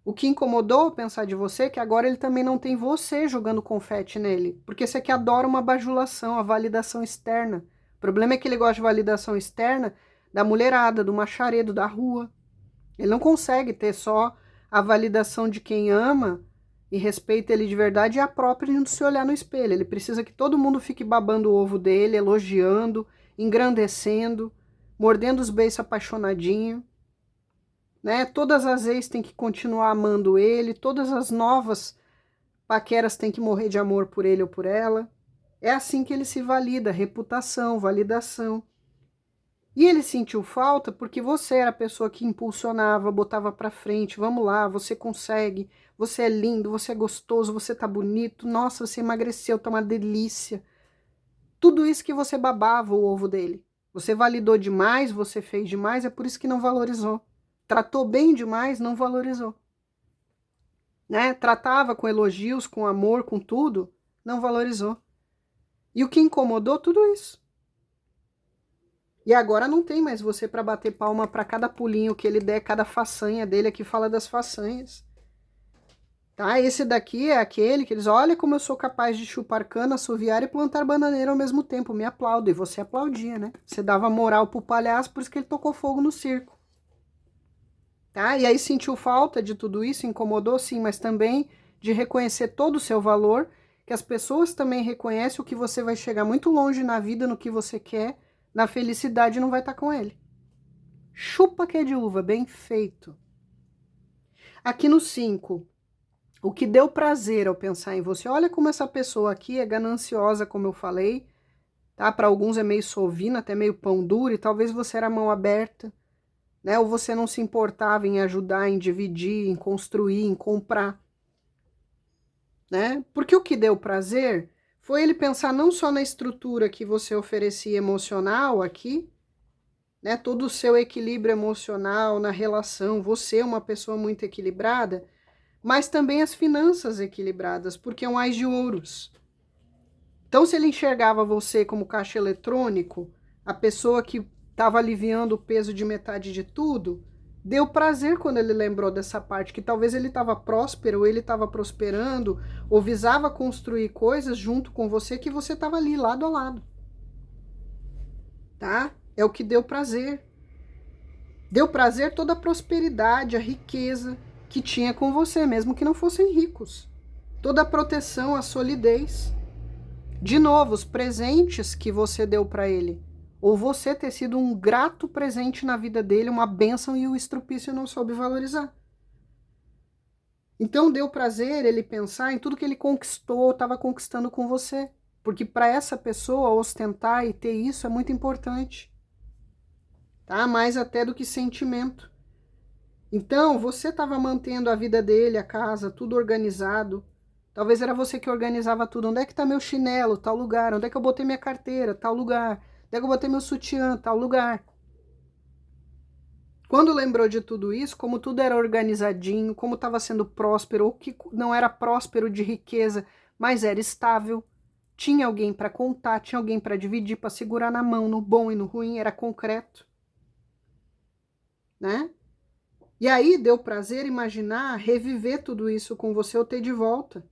O que incomodou pensar de você é que agora ele também não tem você jogando confete nele. Porque você que adora uma bajulação, a validação externa. O problema é que ele gosta de validação externa da mulherada, do macharedo, da rua. Ele não consegue ter só a validação de quem ama e respeita ele de verdade e a própria de se olhar no espelho. Ele precisa que todo mundo fique babando o ovo dele, elogiando, engrandecendo, mordendo os beiços apaixonadinho. Né? Todas as ex têm que continuar amando ele, todas as novas paqueras têm que morrer de amor por ele ou por ela. É assim que ele se valida, reputação, validação. E ele sentiu falta porque você era a pessoa que impulsionava, botava pra frente, vamos lá, você consegue, você é lindo, você é gostoso, você tá bonito, nossa, você emagreceu, tá uma delícia. Tudo isso que você babava o ovo dele. Você validou demais, você fez demais, é por isso que não valorizou. Tratou bem demais, não valorizou. Né? Tratava com elogios, com amor, com tudo, não valorizou. E o que incomodou? Tudo isso. E agora não tem mais você para bater palma para cada pulinho que ele der, cada façanha dele, aqui fala das façanhas. Tá? Esse daqui é aquele que eles, olha como eu sou capaz de chupar cana, assoviar e plantar bananeira ao mesmo tempo, me aplaudo. E você aplaudia, né? Você dava moral pro palhaço, por isso que ele tocou fogo no circo. Tá? E aí sentiu falta de tudo isso, incomodou sim, mas também de reconhecer todo o seu valor, que as pessoas também reconhecem o que você vai chegar muito longe na vida, no que você quer, na felicidade não vai estar com ele. Chupa que é de uva, bem feito. Aqui no 5, o que deu prazer ao pensar em você. Olha como essa pessoa aqui é gananciosa, como eu falei, tá? Para alguns é meio sovina, até meio pão duro, e talvez você era mão aberta, né? Ou você não se importava em ajudar, em dividir, em construir, em comprar, né? Porque o que deu prazer foi ele pensar não só na estrutura que você oferecia emocional aqui, né? Todo o seu equilíbrio emocional na relação, você é uma pessoa muito equilibrada, mas também as finanças equilibradas, porque é um ás de ouros. Então, se ele enxergava você como caixa eletrônico, a pessoa que estava aliviando o peso de metade de tudo, deu prazer quando ele lembrou dessa parte, que talvez ele estava próspero, ou ele estava prosperando, ou visava construir coisas junto com você, que você estava ali, lado a lado. Tá? É o que deu prazer. Deu prazer toda a prosperidade, a riqueza que tinha com você, mesmo que não fossem ricos. Toda a proteção, a solidez. De novo, os presentes que você deu para ele. Ou você ter sido um grato presente na vida dele, uma bênção, e o estrupício não soube valorizar. Então deu prazer ele pensar em tudo que ele conquistou, estava conquistando com você. Porque para essa pessoa ostentar e ter isso é muito importante. tá? Mais até do que sentimento. Então, você estava mantendo a vida dele, a casa, tudo organizado. Talvez era você que organizava tudo. Onde é que está meu chinelo? Tal lugar. Onde é que eu botei minha carteira? Tal lugar. Onde é que eu botei meu sutiã? Tal lugar. Quando lembrou de tudo isso, como tudo era organizadinho, como estava sendo próspero, ou que não era próspero de riqueza, mas era estável, tinha alguém para contar, tinha alguém para dividir, para segurar na mão, no bom e no ruim, era concreto, né? E aí deu prazer imaginar, reviver tudo isso com você ou ter de volta.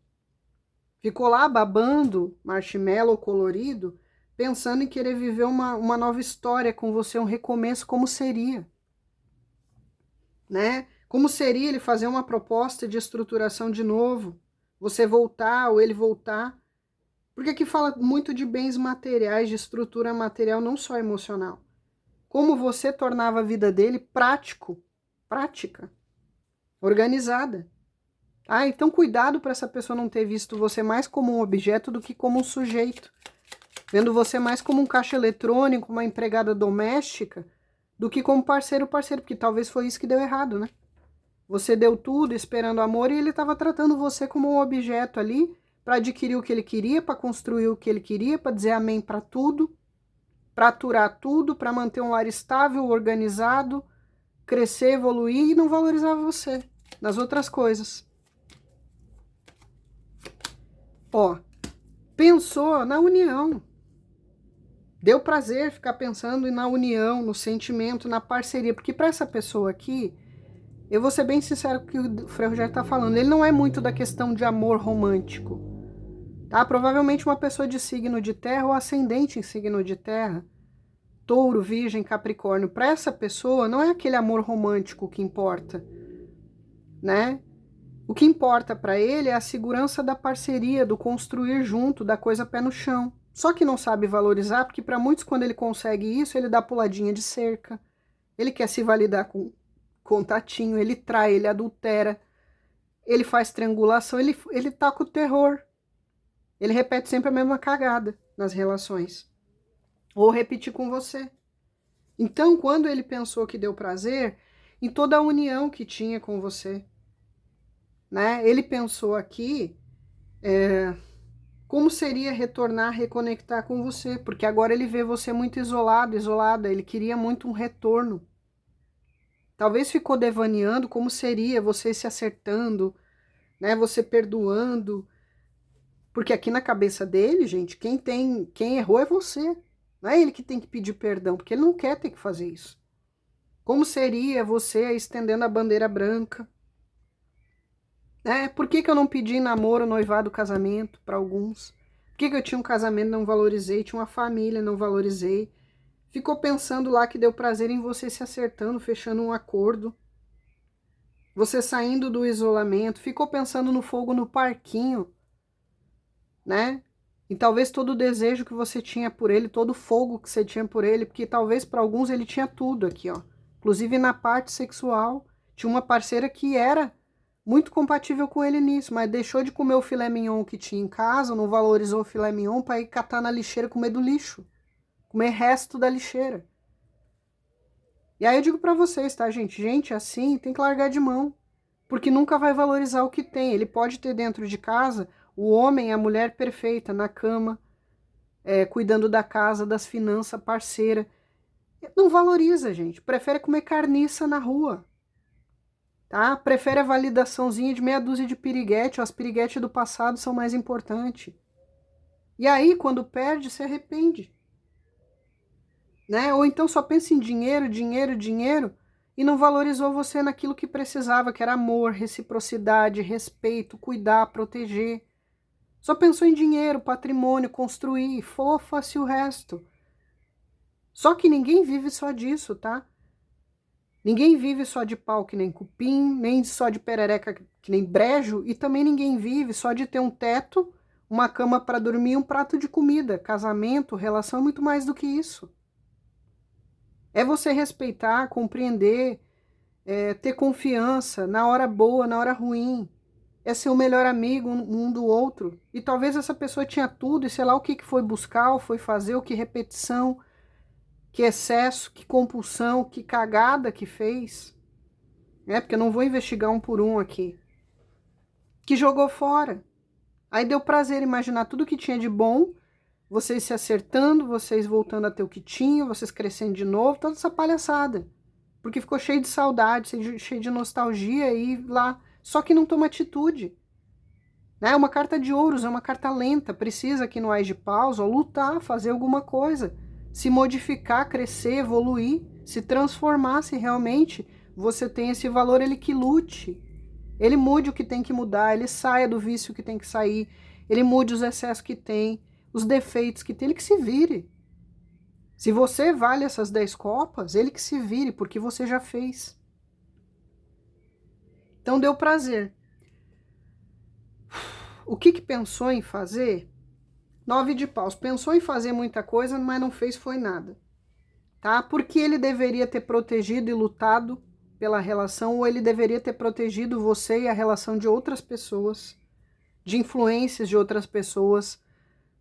Ficou lá babando marshmallow colorido, pensando em querer viver uma nova história com você, um recomeço, como seria, né? Como seria ele fazer uma proposta de estruturação de novo, você voltar ou ele voltar. Porque aqui fala muito de bens materiais, de estrutura material, não só emocional. Como você tornava a vida dele prática, organizada. Ah, então cuidado para essa pessoa não ter visto você mais como um objeto do que como um sujeito. Vendo você mais como um caixa eletrônico, uma empregada doméstica, do que como parceiro, porque talvez foi isso que deu errado, né? Você deu tudo esperando amor e ele estava tratando você como um objeto ali para adquirir o que ele queria, para construir o que ele queria, para dizer amém para tudo, para aturar tudo, para manter um lar estável, organizado, crescer, evoluir e não valorizava você nas outras coisas. Ó, pensou na união. Deu prazer ficar pensando na união, no sentimento, na parceria, porque para essa pessoa aqui, eu vou ser bem sincero com o que o Frei Rogério está falando, ele não é muito da questão de amor romântico, tá? Provavelmente uma pessoa de signo de terra ou ascendente em signo de terra, touro, virgem, capricórnio, para essa pessoa não é aquele amor romântico que importa, né? O que importa para ele é a segurança da parceria, do construir junto, da coisa pé no chão. Só que não sabe valorizar, porque para muitos, quando ele consegue isso, ele dá puladinha de cerca, ele quer se validar com contatinho, ele trai, ele adultera, ele faz triangulação, ele taca o terror. Ele repete sempre a mesma cagada nas relações. Ou repetir com você. Então, quando ele pensou que deu prazer, em toda a união que tinha com você, né? Ele pensou aqui como seria retornar, reconectar com você, porque agora ele vê você muito isolado, isolada, ele queria muito um retorno. Talvez ficou devaneando como seria você se acertando, né? Você perdoando, porque aqui na cabeça dele, gente, quem errou é você. Não é ele que tem que pedir perdão, porque ele não quer ter que fazer isso. Como seria você estendendo a bandeira branca? Por que eu não pedi namoro, noivado, casamento para alguns? Por que eu tinha um casamento e não valorizei? Tinha uma família, não valorizei? Ficou pensando lá que deu prazer em você se acertando, fechando um acordo. Você saindo do isolamento. Ficou pensando no fogo no parquinho, né? E talvez todo o desejo que você tinha por ele, todo o fogo que você tinha por ele, porque talvez para alguns ele tinha tudo aqui, ó. Inclusive na parte sexual, tinha uma parceira que era muito compatível com ele nisso, mas deixou de comer o filé mignon que tinha em casa, não valorizou o filé mignon para ir catar na lixeira, comer do lixo, comer resto da lixeira. E aí eu digo para vocês, tá, gente? Gente assim tem que largar de mão, porque nunca vai valorizar o que tem. Ele pode ter dentro de casa o homem e a mulher perfeita na cama, cuidando da casa, das finanças, parceira. Não valoriza, gente. Prefere comer carniça na rua, tá? Prefere a validaçãozinha de meia dúzia de piriguete. As piriguetes do passado são mais importantes. E aí, quando perde, se arrepende, né? Ou então só pensa em dinheiro, dinheiro, dinheiro, e não valorizou você naquilo que precisava, que era amor, reciprocidade, respeito, cuidar, proteger. Só pensou em dinheiro, patrimônio, construir, fofa-se o resto. Só que ninguém vive só disso, tá? Ninguém vive só de pau que nem cupim, nem só de perereca que nem brejo, e também ninguém vive só de ter um teto, uma cama para dormir e um prato de comida. Casamento, relação é muito mais do que isso. É você respeitar, compreender, ter confiança na hora boa, na hora ruim. É ser o melhor amigo um do outro. E talvez essa pessoa tinha tudo, e sei lá o que foi buscar, ou foi fazer, o que repetição, que excesso, que compulsão, que cagada que fez, né? Porque eu não vou investigar um por um aqui. Que jogou fora. Aí deu prazer imaginar tudo que tinha de bom, vocês se acertando, vocês voltando a ter o que tinham, vocês crescendo de novo, toda essa palhaçada. Porque ficou cheio de saudade, cheio de nostalgia e lá. Só que não toma atitude. Né? Uma carta de ouros é uma carta lenta, precisa aqui no Ás de Paus, ó, lutar, fazer alguma coisa, se modificar, crescer, evoluir, se transformar, se realmente você tem esse valor, ele que lute. Ele mude o que tem que mudar, ele saia do vício que tem que sair, ele mude os excessos que tem, os defeitos que tem, ele que se vire. Se você vale essas 10 copas, ele que se vire, porque você já fez. Então deu prazer. O que pensou em fazer? 9 de paus. Pensou em fazer muita coisa, mas não fez foi nada. Tá? Porque ele deveria ter protegido e lutado pela relação, ou ele deveria ter protegido você e a relação de outras pessoas, de influências de outras pessoas,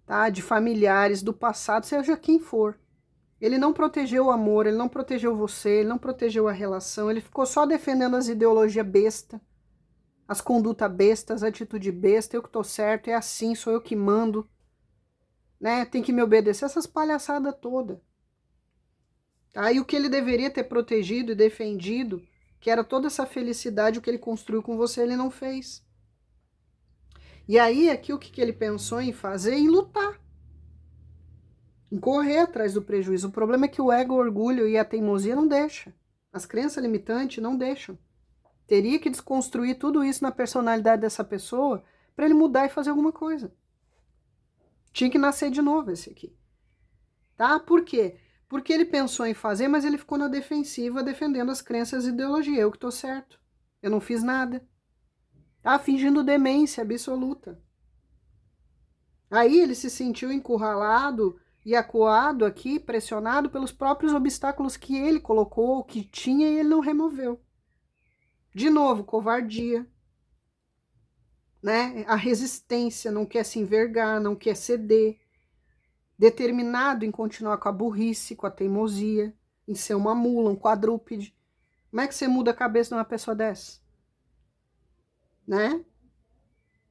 tá? De familiares, do passado, seja quem for. Ele não protegeu o amor, ele não protegeu você, ele não protegeu a relação, ele ficou só defendendo as ideologias besta, as condutas bestas, a atitude besta, eu que tô certo, é assim, sou eu que mando, né? Tem que me obedecer, essas palhaçadas todas. Aí o que ele deveria ter protegido e defendido, que era toda essa felicidade, o que ele construiu com você, ele não fez. E aí aqui o que ele pensou em fazer? Em lutar. Em correr atrás do prejuízo. O problema é que o ego, o orgulho e a teimosia não deixam. As crenças limitantes não deixam. Teria que desconstruir tudo isso na personalidade dessa pessoa para ele mudar e fazer alguma coisa. Tinha que nascer de novo esse aqui. Tá? Por quê? Porque ele pensou em fazer, mas ele ficou na defensiva defendendo as crenças e ideologia. Eu que tô certo. Eu não fiz nada. Tá? Fingindo demência absoluta. Aí ele se sentiu encurralado e acuado aqui, pressionado pelos próprios obstáculos que ele colocou, que tinha e ele não removeu. De novo, covardia. Né? A resistência, não quer se envergar, não quer ceder. Determinado em continuar com a burrice, com a teimosia, em ser uma mula, um quadrúpede. Como é que você muda a cabeça de uma pessoa dessa? Né?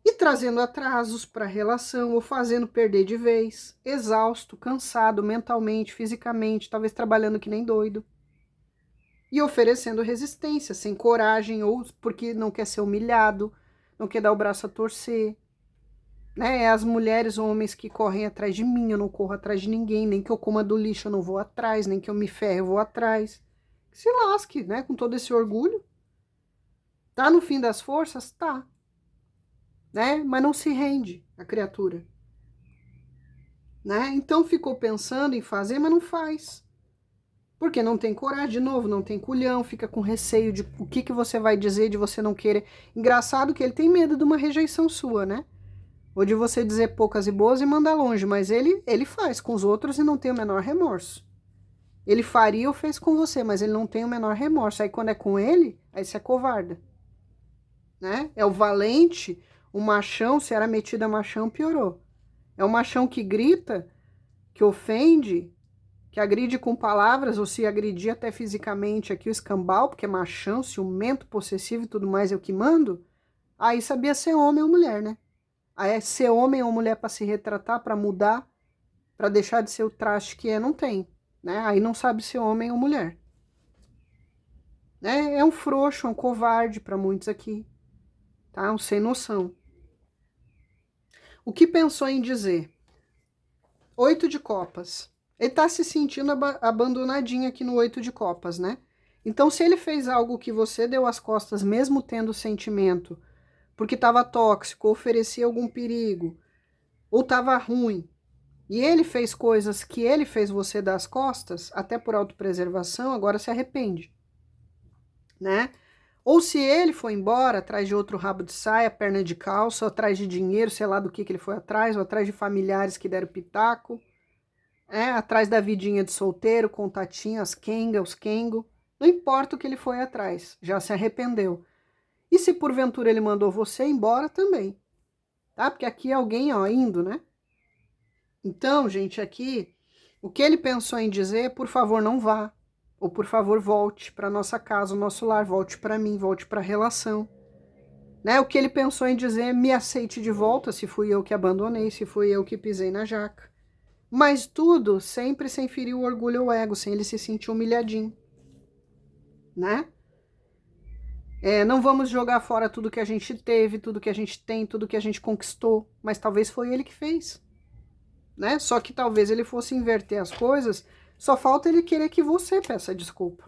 E trazendo atrasos para a relação, ou fazendo perder de vez, exausto, cansado mentalmente, fisicamente, talvez trabalhando que nem doido. E oferecendo resistência, sem coragem, ou porque não quer ser humilhado, não quer dar o braço a torcer. Né? É as mulheres ou homens que correm atrás de mim, eu não corro atrás de ninguém, nem que eu coma do lixo eu não vou atrás, nem que eu me ferre eu vou atrás. Que se lasque, né? Com todo esse orgulho. Tá no fim das forças? Tá. Né? Mas não se rende a criatura. Né? Então ficou pensando em fazer, mas não faz. Porque não tem coragem, de novo, não tem culhão, fica com receio de o que você vai dizer, de você não querer. Engraçado que ele tem medo de uma rejeição sua, né? Ou de você dizer poucas e boas e mandar longe, mas ele faz com os outros e não tem o menor remorso. Ele faria ou fez com você, mas ele não tem o menor remorso. Aí quando é com ele, aí você é covarda. Né? É o valente, o machão, se era metido a machão, piorou. É o machão que grita, que ofende, que agride com palavras, ou se agredir até fisicamente aqui o escambau, porque é machão, ciumento, possessivo e tudo mais, eu que mando. Aí sabia ser homem ou mulher, né? Aí é ser homem ou mulher para se retratar, para mudar, para deixar de ser o traste que é, não tem. Né? Aí não sabe ser homem ou mulher. Né? É um frouxo, é um covarde para muitos aqui. Tá? Um sem noção. O que pensou em dizer? 8 de copas. Ele está se sentindo abandonadinho aqui no 8 de copas, né? Então, se ele fez algo que você deu as costas, mesmo tendo sentimento, porque estava tóxico, oferecia algum perigo, ou estava ruim, e ele fez coisas que ele fez você dar as costas, até por autopreservação, agora se arrepende, né? Ou se ele foi embora atrás de outro rabo de saia, perna de calça, ou atrás de dinheiro, sei lá do que ele foi atrás, ou atrás de familiares que deram pitaco, atrás da vidinha de solteiro, contatinho, as quenga, os quengo, não importa o que ele foi atrás, já se arrependeu. E se porventura ele mandou você embora também, tá? Porque aqui é alguém, ó, indo, né? Então, gente, aqui O que ele pensou em dizer, por favor, não vá. Ou por favor, volte para nossa casa, o nosso lar, volte para mim, volte para a relação. Né? O que ele pensou em dizer, me aceite de volta, se fui eu que abandonei, se fui eu que pisei na jaca. Mas tudo sempre sem ferir o orgulho ou o ego, sem ele se sentir humilhadinho. Né? Não vamos jogar fora tudo que a gente teve, tudo que a gente tem, tudo que a gente conquistou, mas talvez foi ele que fez. Né? Só que talvez ele fosse inverter as coisas, só falta ele querer que você peça desculpa.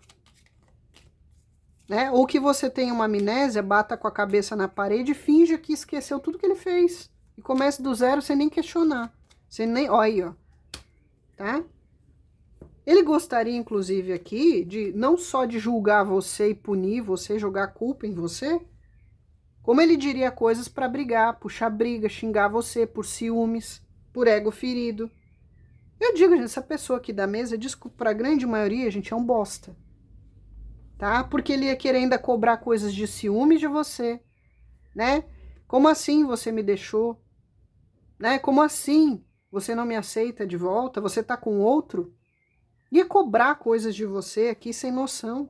Né? Ou que você tenha uma amnésia, bata com a cabeça na parede e finja que esqueceu tudo que ele fez. E comece do zero sem nem questionar. Sem nem... Olha aí, ó. Tá? Ele gostaria, inclusive, aqui, de não só de julgar você e punir você, jogar culpa em você, como ele diria coisas para brigar, puxar briga, xingar você por ciúmes, por ego ferido. Eu digo, gente, essa pessoa aqui da mesa, desculpa, para a grande maioria, gente, é um bosta. Tá? Porque ele ia querer ainda cobrar coisas de ciúmes de você, né? Como assim você me deixou? Né? Como assim você não me aceita de volta? Você tá com outro? Ia cobrar coisas de você aqui sem noção.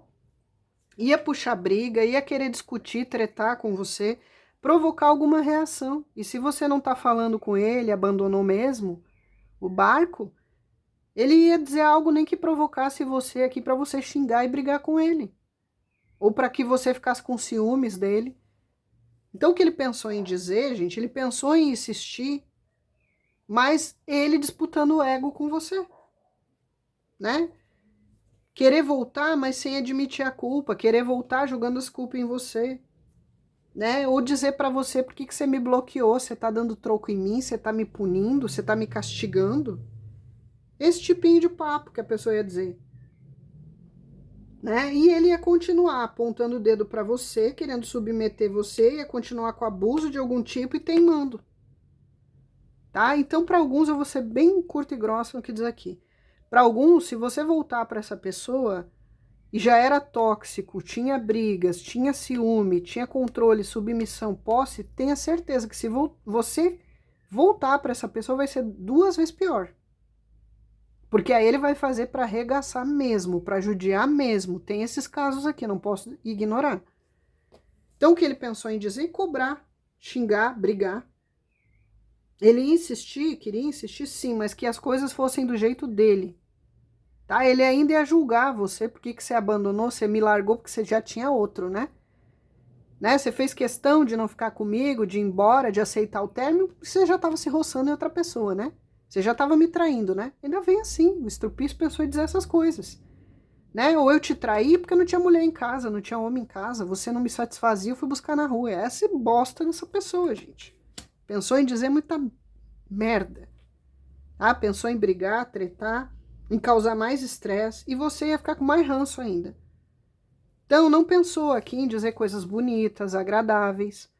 Ia puxar briga, ia querer discutir, tretar com você, provocar alguma reação. E se você não tá falando com ele, abandonou mesmo o barco, ele ia dizer algo nem que provocasse você aqui para você xingar e brigar com ele. Ou para que você ficasse com ciúmes dele. Então o que ele pensou em dizer, gente, ele pensou em insistir, mas ele disputando o ego com você. Né? Querer voltar, mas sem admitir a culpa, querer voltar jogando as culpas em você, né? Ou dizer para você por que você me bloqueou, você tá dando troco em mim, você tá me punindo, você tá me castigando. Esse tipinho de papo que a pessoa ia dizer. Né? E ele ia continuar apontando o dedo para você, querendo submeter você, ia continuar com abuso de algum tipo e teimando. Tá? Então, para alguns, eu vou ser bem curta e grossa no que diz aqui. Para alguns, se você voltar para essa pessoa e já era tóxico, tinha brigas, tinha ciúme, tinha controle, submissão, posse, tenha certeza que se você voltar para essa pessoa vai ser 2 vezes pior. Porque aí ele vai fazer para arregaçar mesmo, para judiar mesmo. Tem esses casos aqui, não posso ignorar. Então o que ele pensou em dizer? Cobrar, xingar, brigar. Ele queria insistir sim, mas que as coisas fossem do jeito dele. Tá? Ele ainda ia julgar você, porque que você abandonou, você me largou porque você já tinha outro, né? Você fez questão de não ficar comigo, de ir embora, de aceitar o término, porque você já estava se roçando em outra pessoa, né? Você já estava me traindo, né? Ainda vem assim, o estrupício pensou em dizer essas coisas. Né? Ou eu te traí porque não tinha mulher em casa, não tinha homem em casa, você não me satisfazia, eu fui buscar na rua. Essa é bosta dessa pessoa, gente. Pensou em dizer muita merda. Tá? Pensou em brigar, tretar, em causar mais estresse, e você ia ficar com mais ranço ainda. Então, não pensou aqui em dizer coisas bonitas, agradáveis.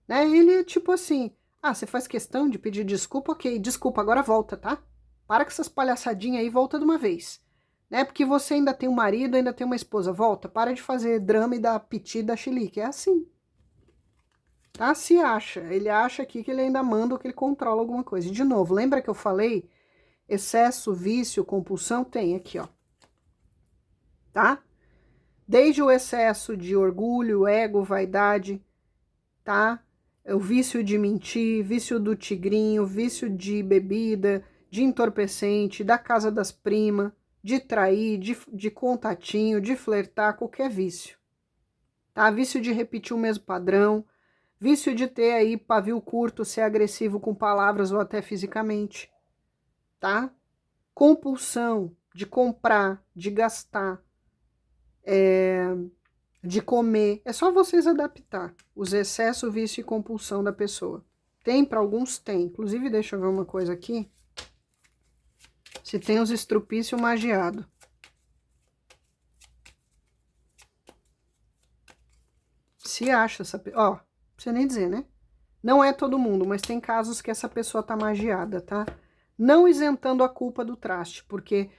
Né? Ele é tipo assim, você faz questão de pedir desculpa? Ok, desculpa, agora volta, tá? Para com essas palhaçadinhas aí, volta de uma vez. Né? Porque você ainda tem um marido, ainda tem uma esposa, volta, para de fazer drama e dar piti da chilique, é assim. Tá? Se acha, ele acha aqui que ele ainda manda ou que ele controla alguma coisa. E de novo, lembra que eu falei? Excesso, vício, compulsão, tem aqui, ó. Tá? Desde o excesso de orgulho, ego, vaidade, tá? O vício de mentir, vício do tigrinho, vício de bebida, de entorpecente, da casa das primas, de trair, de contatinho, de flertar, qualquer vício. Tá? Vício de repetir o mesmo padrão, vício de ter aí pavio curto, ser agressivo com palavras ou até fisicamente. Tá? Compulsão de comprar, de gastar, de comer. É só vocês adaptar os excessos, vício e compulsão da pessoa. Tem, para alguns tem. Inclusive, deixa eu ver uma coisa aqui. Se tem os estrupício magiado. Se acha essa pessoa... Ó, não precisa nem dizer, né? Não é todo mundo, mas tem casos que essa pessoa tá magiada, tá? Não isentando a culpa do traste, porque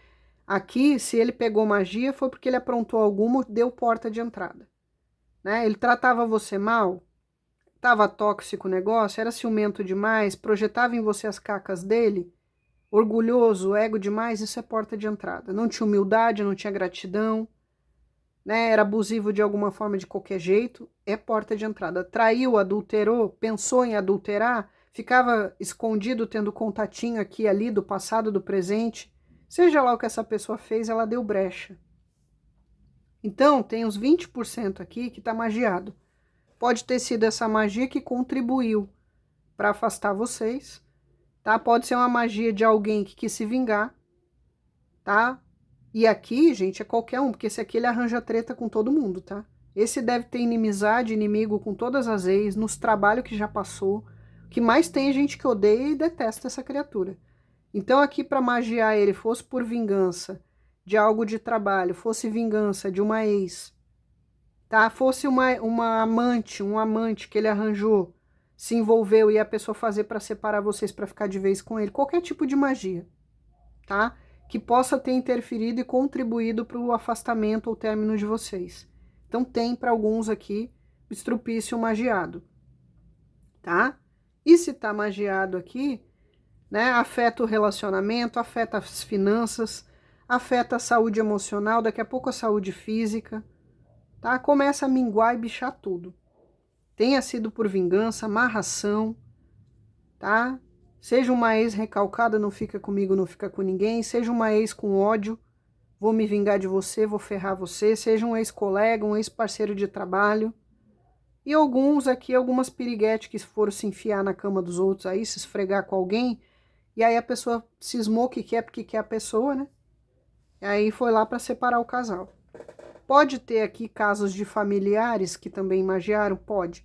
aqui, se ele pegou magia, foi porque ele aprontou alguma, deu porta de entrada. Né? Ele tratava você mal, tava tóxico o negócio, era ciumento demais, projetava em você as cacas dele, orgulhoso, ego demais, isso é porta de entrada. Não tinha humildade, não tinha gratidão, né? Era abusivo de alguma forma, de qualquer jeito, é porta de entrada. Traiu, adulterou, pensou em adulterar, ficava escondido tendo contatinho aqui e ali do passado, do presente. Seja lá o que essa pessoa fez, ela deu brecha. Então, tem uns 20% aqui que está magiado. Pode ter sido essa magia que contribuiu para afastar vocês, tá? Pode ser uma magia de alguém que quis se vingar, tá? E aqui, gente, é qualquer um, porque esse aqui ele arranja treta com todo mundo, tá? Esse deve ter inimizade, inimigo com todas as ex, nos trabalhos que já passou. O que mais tem é gente que odeia e detesta essa criatura. Então aqui para magiar ele, fosse por vingança de algo de trabalho, fosse vingança de uma ex, tá? Fosse uma amante, um amante que ele arranjou, se envolveu e a pessoa fazer para separar vocês, para ficar de vez com ele, qualquer tipo de magia, tá? Que possa ter interferido e contribuído para o afastamento ou término de vocês. Então tem para alguns aqui estrupício magiado, tá? E se tá magiado aqui, né, afeta o relacionamento, afeta as finanças, afeta a saúde emocional, daqui a pouco a saúde física, tá? Começa a minguar e bichar tudo. Tenha sido por vingança, amarração, tá? Seja uma ex recalcada, não fica comigo, não fica com ninguém. Seja uma ex com ódio, vou me vingar de você, vou ferrar você. Seja um ex-colega, um ex-parceiro de trabalho. E alguns aqui, algumas piriguetes que foram se enfiar na cama dos outros aí, se esfregar com alguém. E aí a pessoa cismou que quer porque quer a pessoa, né? E aí foi lá para separar o casal. Pode ter aqui casos de familiares que também magiaram? Pode.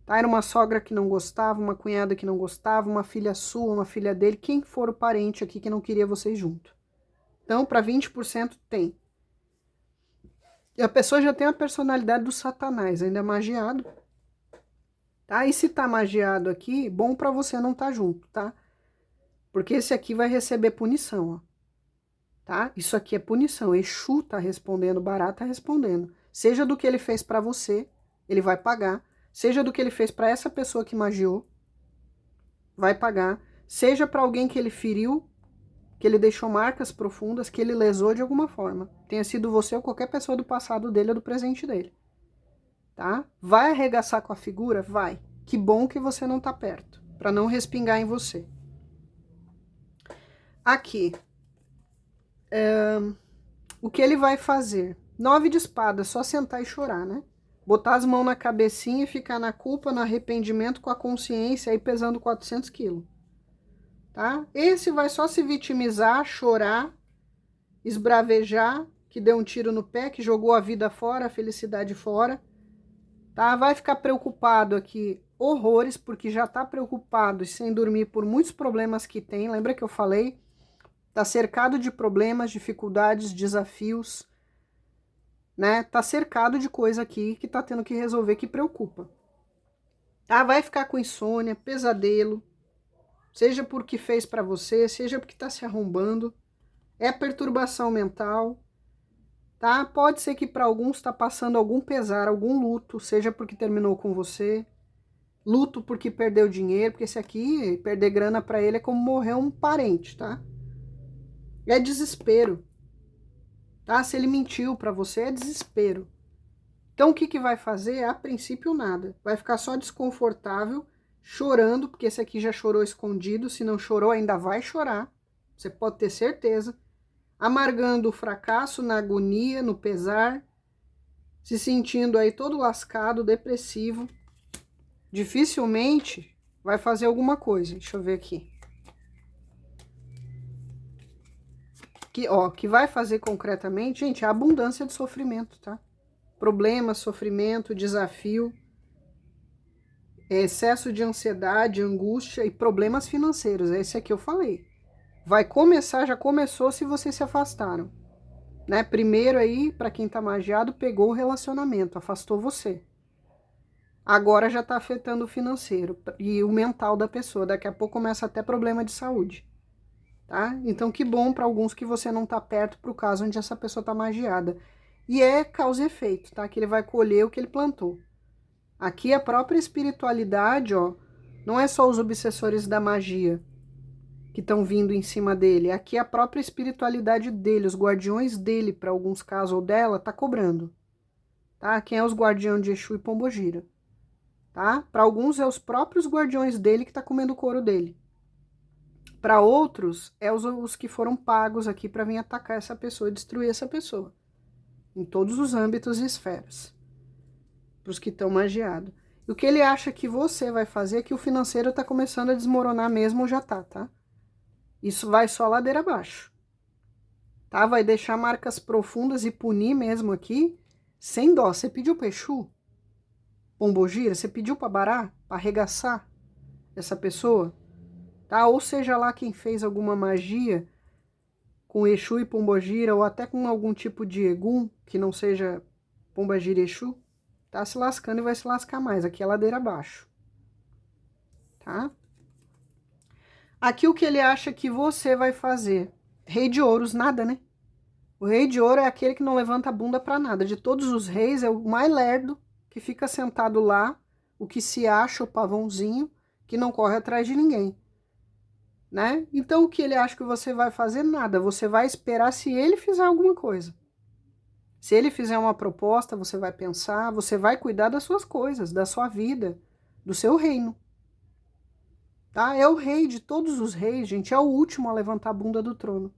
Tá? Era uma sogra que não gostava, uma cunhada que não gostava, uma filha sua, uma filha dele, quem for o parente aqui que não queria vocês junto. Então, para 20% tem. E a pessoa já tem a personalidade do Satanás, ainda é magiado. Tá? E se tá magiado aqui, bom para você não tá junto, tá? Porque esse aqui vai receber punição, ó. Tá? Isso aqui é punição. Exu tá respondendo, Bará tá respondendo. Seja do que ele fez para você, ele vai pagar. Seja do que ele fez para essa pessoa que magiou, vai pagar. Seja para alguém que ele feriu, que ele deixou marcas profundas, que ele lesou de alguma forma. Tenha sido você ou qualquer pessoa do passado dele ou do presente dele. Tá? Vai arregaçar com a figura? Vai. Que bom que você não tá perto, para não respingar em você. Aqui. O que ele vai fazer? 9 de espadas, só sentar e chorar, né? Botar as mãos na cabecinha e ficar na culpa, no arrependimento, com a consciência aí pesando 400 quilos. Tá? Esse vai só se vitimizar, chorar, esbravejar, que deu um tiro no pé, que jogou a vida fora, a felicidade fora. Tá? Vai ficar preocupado aqui horrores, porque já tá preocupado e sem dormir por muitos problemas que tem. Lembra que eu falei? Tá cercado de problemas, dificuldades, desafios, né? Tá cercado de coisa aqui que tá tendo que resolver, que preocupa. Tá? Vai ficar com insônia, pesadelo, seja porque fez para você, seja porque tá se arrombando. É perturbação mental, tá? Pode ser que para alguns tá passando algum pesar, algum luto, seja porque terminou com você, luto porque perdeu dinheiro, porque esse aqui, perder grana para ele é como morrer um parente, tá? É desespero, tá? Se ele mentiu para você, é desespero. Então, o que que vai fazer? A princípio, nada. Vai ficar só desconfortável, chorando, porque esse aqui já chorou escondido. Se não chorou, ainda vai chorar. Você pode ter certeza. Amargando o fracasso, na agonia, no pesar. Se sentindo aí todo lascado, depressivo. Dificilmente vai fazer alguma coisa. Deixa eu ver aqui. Que vai fazer concretamente, gente, é a abundância de sofrimento, tá? Problema, sofrimento, desafio, excesso de ansiedade, angústia e problemas financeiros. É esse aqui eu falei. Vai começar, já começou se vocês se afastaram. Né? Primeiro aí, para quem tá magiado, pegou o relacionamento, afastou você. Agora já tá afetando o financeiro e o mental da pessoa. Daqui a pouco começa até problema de saúde. Tá? Então, que bom para alguns que você não tá perto pro caso onde essa pessoa tá magiada. E é causa e efeito, tá? Que ele vai colher o que ele plantou. Aqui a própria espiritualidade, ó, não é só os obsessores da magia. que estão vindo em cima dele. Aqui a própria espiritualidade dele, os guardiões dele, para alguns casos, ou dela, tá cobrando. Tá? Quem é os guardiões de Exu e Pombogira? Tá? Para alguns é os próprios guardiões dele que tá comendo o couro dele. Para outros, é os que foram pagos aqui para vir atacar essa pessoa e destruir essa pessoa. Em todos os âmbitos e esferas. Para os que estão magiados. E o que ele acha que você vai fazer é que o financeiro tá começando a desmoronar mesmo ou já tá? Isso vai só ladeira abaixo. Tá? Vai deixar marcas profundas e punir mesmo aqui, sem dó. Você pediu para Exu? Pombogira? Você pediu para Bará? Para arregaçar essa pessoa? Tá? Ou seja lá quem fez alguma magia com Exu e Pombogira, ou até com algum tipo de Egum, que não seja Pombogira e Exu, tá se lascando e vai se lascar mais. Aqui é ladeira abaixo. Tá? Aqui o que ele acha que você vai fazer? Rei de ouros, nada, né? O rei de ouro é aquele que não levanta a bunda pra nada. De todos os reis, é o mais lerdo, que fica sentado lá, o que se acha o pavãozinho, que não corre atrás de ninguém. Né? Então, o que ele acha que você vai fazer? Nada. Você vai esperar se ele fizer alguma coisa. Se ele fizer uma proposta, você vai pensar, você vai cuidar das suas coisas, da sua vida, do seu reino. Tá? É o rei de todos os reis, gente. É o último a levantar a bunda do trono.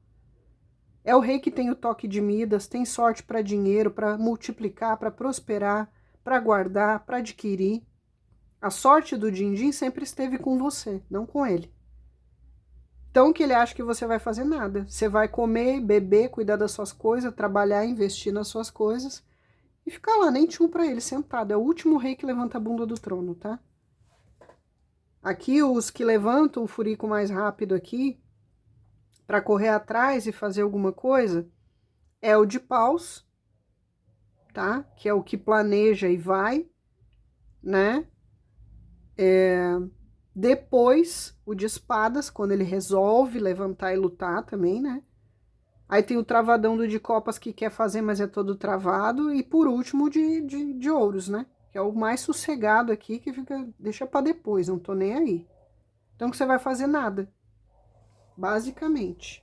É o rei que tem o toque de Midas, tem sorte para dinheiro, para multiplicar, para prosperar, para guardar, para adquirir. A sorte do din-din sempre esteve com você, não com ele. Então, o que ele acha que você vai fazer? Nada. Você vai comer, beber, cuidar das suas coisas, trabalhar, investir nas suas coisas e ficar lá, nem tchum para ele, sentado. É o último rei que levanta a bunda do trono, tá? Aqui, os que levantam o furico mais rápido aqui, para correr atrás e fazer alguma coisa, é o de paus, tá? Que é o que planeja e vai, né? Depois, o de espadas, quando ele resolve levantar e lutar também, né? Aí tem o travadão do de copas que quer fazer, mas é todo travado. E por último, o de ouros, né? Que é o mais sossegado aqui, que fica, deixa para depois, não tô nem aí. Então, que você vai fazer nada, basicamente.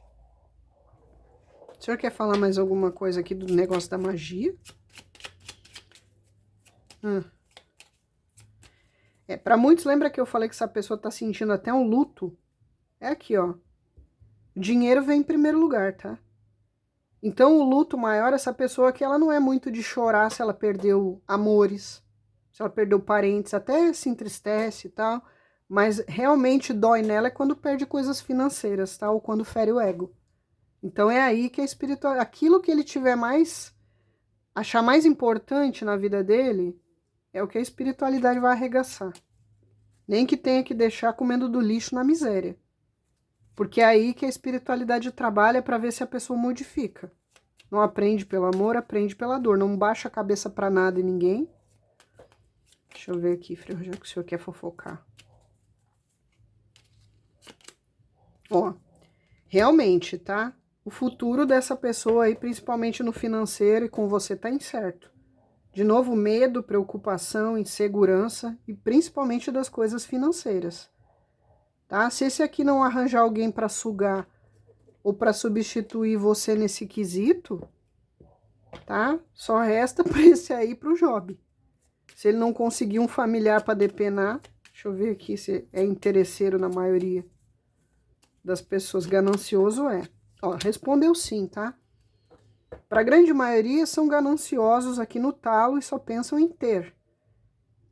O senhor quer falar mais alguma coisa aqui do negócio da magia? Para muitos, lembra que eu falei que essa pessoa tá sentindo até um luto? É aqui, ó. O dinheiro vem em primeiro lugar, tá? Então, o luto maior, essa pessoa que ela não é muito de chorar se ela perdeu amores, se ela perdeu parentes, até se entristece e tal, mas realmente dói nela é quando perde coisas financeiras, tá? Ou quando fere o ego. Então, é aí que a espiritual, aquilo que ele tiver mais, achar mais importante na vida dele, é o que a espiritualidade vai arregaçar. Nem que tenha que deixar comendo do lixo na miséria. Porque é aí que a espiritualidade trabalha para ver se a pessoa modifica. Não aprende pelo amor, aprende pela dor. Não baixa a cabeça para nada e ninguém. Deixa eu ver aqui, já que o senhor quer fofocar. Ó, realmente, tá? O futuro dessa pessoa aí, principalmente no financeiro e com você, tá incerto. De novo, medo, preocupação, insegurança e principalmente das coisas financeiras. Tá? Se esse aqui não arranjar alguém para sugar ou para substituir você nesse quesito, tá? Só resta para esse aí pro Job. Se ele não conseguir um familiar para depenar, deixa eu ver aqui se é interesseiro na maioria das pessoas, ganancioso é. Ó, respondeu sim, tá? Para a grande maioria são gananciosos aqui no talo e só pensam em ter,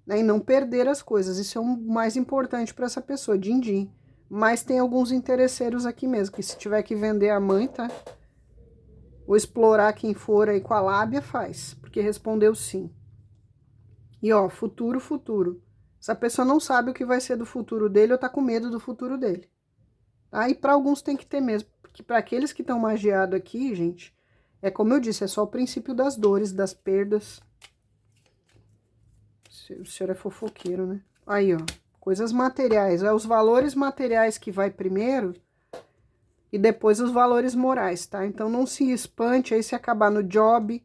né? E não perder as coisas. Isso é o mais importante para essa pessoa, din-din. Mas tem alguns interesseiros aqui mesmo, que se tiver que vender a mãe, tá? Ou explorar quem for aí com a lábia, faz. Porque respondeu sim. E ó, futuro, futuro. Essa pessoa não sabe o que vai ser do futuro dele ou tá com medo do futuro dele. Tá? E para alguns tem que ter mesmo. Porque para aqueles que estão magiados aqui, gente, é como eu disse, é só o princípio das dores, das perdas. O senhor é fofoqueiro, né? Aí, ó. Coisas materiais, é os valores materiais que vai primeiro e depois os valores morais, tá? Então não se espante aí se acabar no job,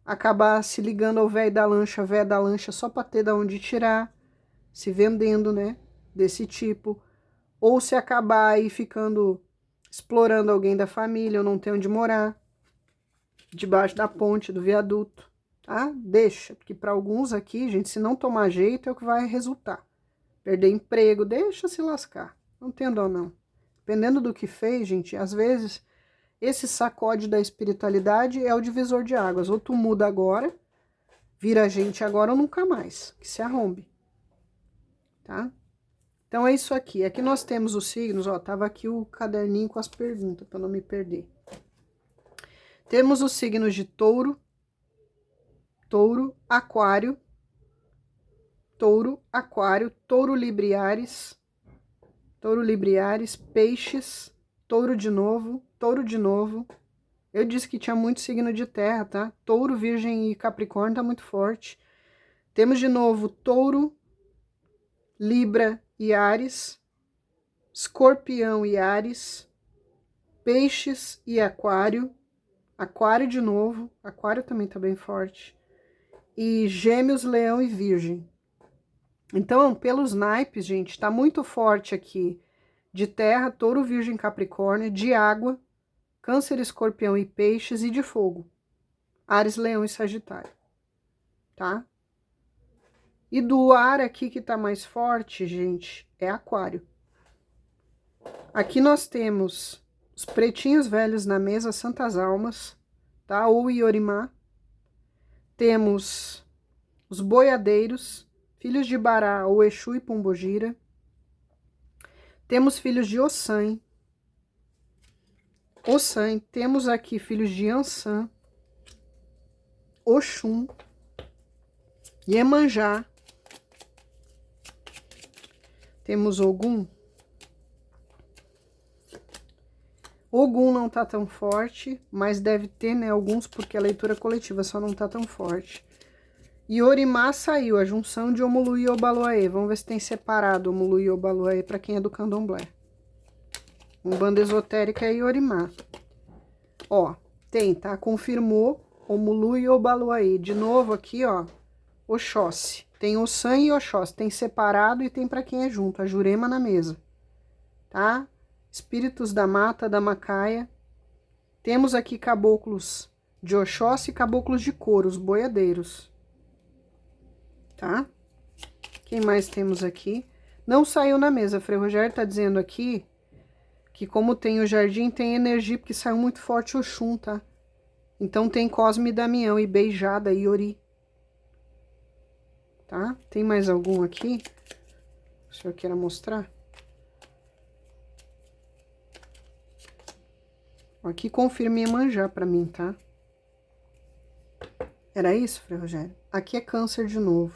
acabar se ligando ao velho da lancha só para ter da onde tirar, se vendendo, né? Desse tipo. Ou se acabar aí ficando, explorando alguém da família, ou não tem onde morar, debaixo da ponte, do viaduto, tá? Deixa, porque para alguns aqui, gente, se não tomar jeito é o que vai resultar. Perder emprego, deixa se lascar, não tem dó não. Dependendo do que fez, gente, às vezes esse sacode da espiritualidade é o divisor de águas. Ou tu muda agora, vira gente agora ou nunca mais, que se arrombe, tá? Então é isso aqui. Aqui nós temos os signos, ó, tava aqui o caderninho com as perguntas, para não me perder. Temos os signos de touro, aquário, touro libriares, peixes, touro de novo. Eu disse que tinha muito signo de terra, tá? Touro, virgem e capricórnio tá muito forte. Temos de novo touro, libra e Áries, escorpião e Áries, peixes e aquário de novo, aquário também tá bem forte, e gêmeos, leão e virgem. Então, pelos naipes, gente, tá muito forte aqui de terra, touro, virgem, capricórnio, de água, câncer, escorpião e peixes, e de fogo, Áries, leão e sagitário, tá? E do ar aqui que tá mais forte, gente, é aquário. Aqui nós temos os pretinhos velhos na mesa, santas almas, tá? Ou Iorimá. Temos os boiadeiros, filhos de Bará, ou Exu e Pombogira. Temos filhos de Ossan. Temos aqui filhos de Ansan, Oxum, Iemanjá. Temos Ogum. Ogum não tá tão forte, mas deve ter, né, alguns, porque a leitura coletiva só não tá tão forte. E Orimá saiu, a junção de Omulu e Obaloaê. Vamos ver se tem separado Omulu e Obaloaê para quem é do candomblé. Umbanda esotérica é Orimá. Ó, tem, tá? Confirmou Omulu e Obaloaê. De novo aqui, ó, Oxóssi. Tem Ossan e Oxóssi. Tem separado e tem para quem é junto. A Jurema na mesa, tá? Espíritos da mata, da macaia. Temos aqui caboclos de Oxóssi e caboclos de couro, os boiadeiros. Tá? Quem mais temos aqui? Não saiu na mesa. Frei Rogério tá dizendo aqui que como tem o jardim, tem energia, porque saiu muito forte o Oxum, tá? Então tem Cosme e Damião, e Beijada, e Ori. Tá? Tem mais algum aqui? O senhor queira mostrar? Aqui confirme Iemanjá pra mim, tá? Era isso, Frei Rogério? Aqui é câncer de novo.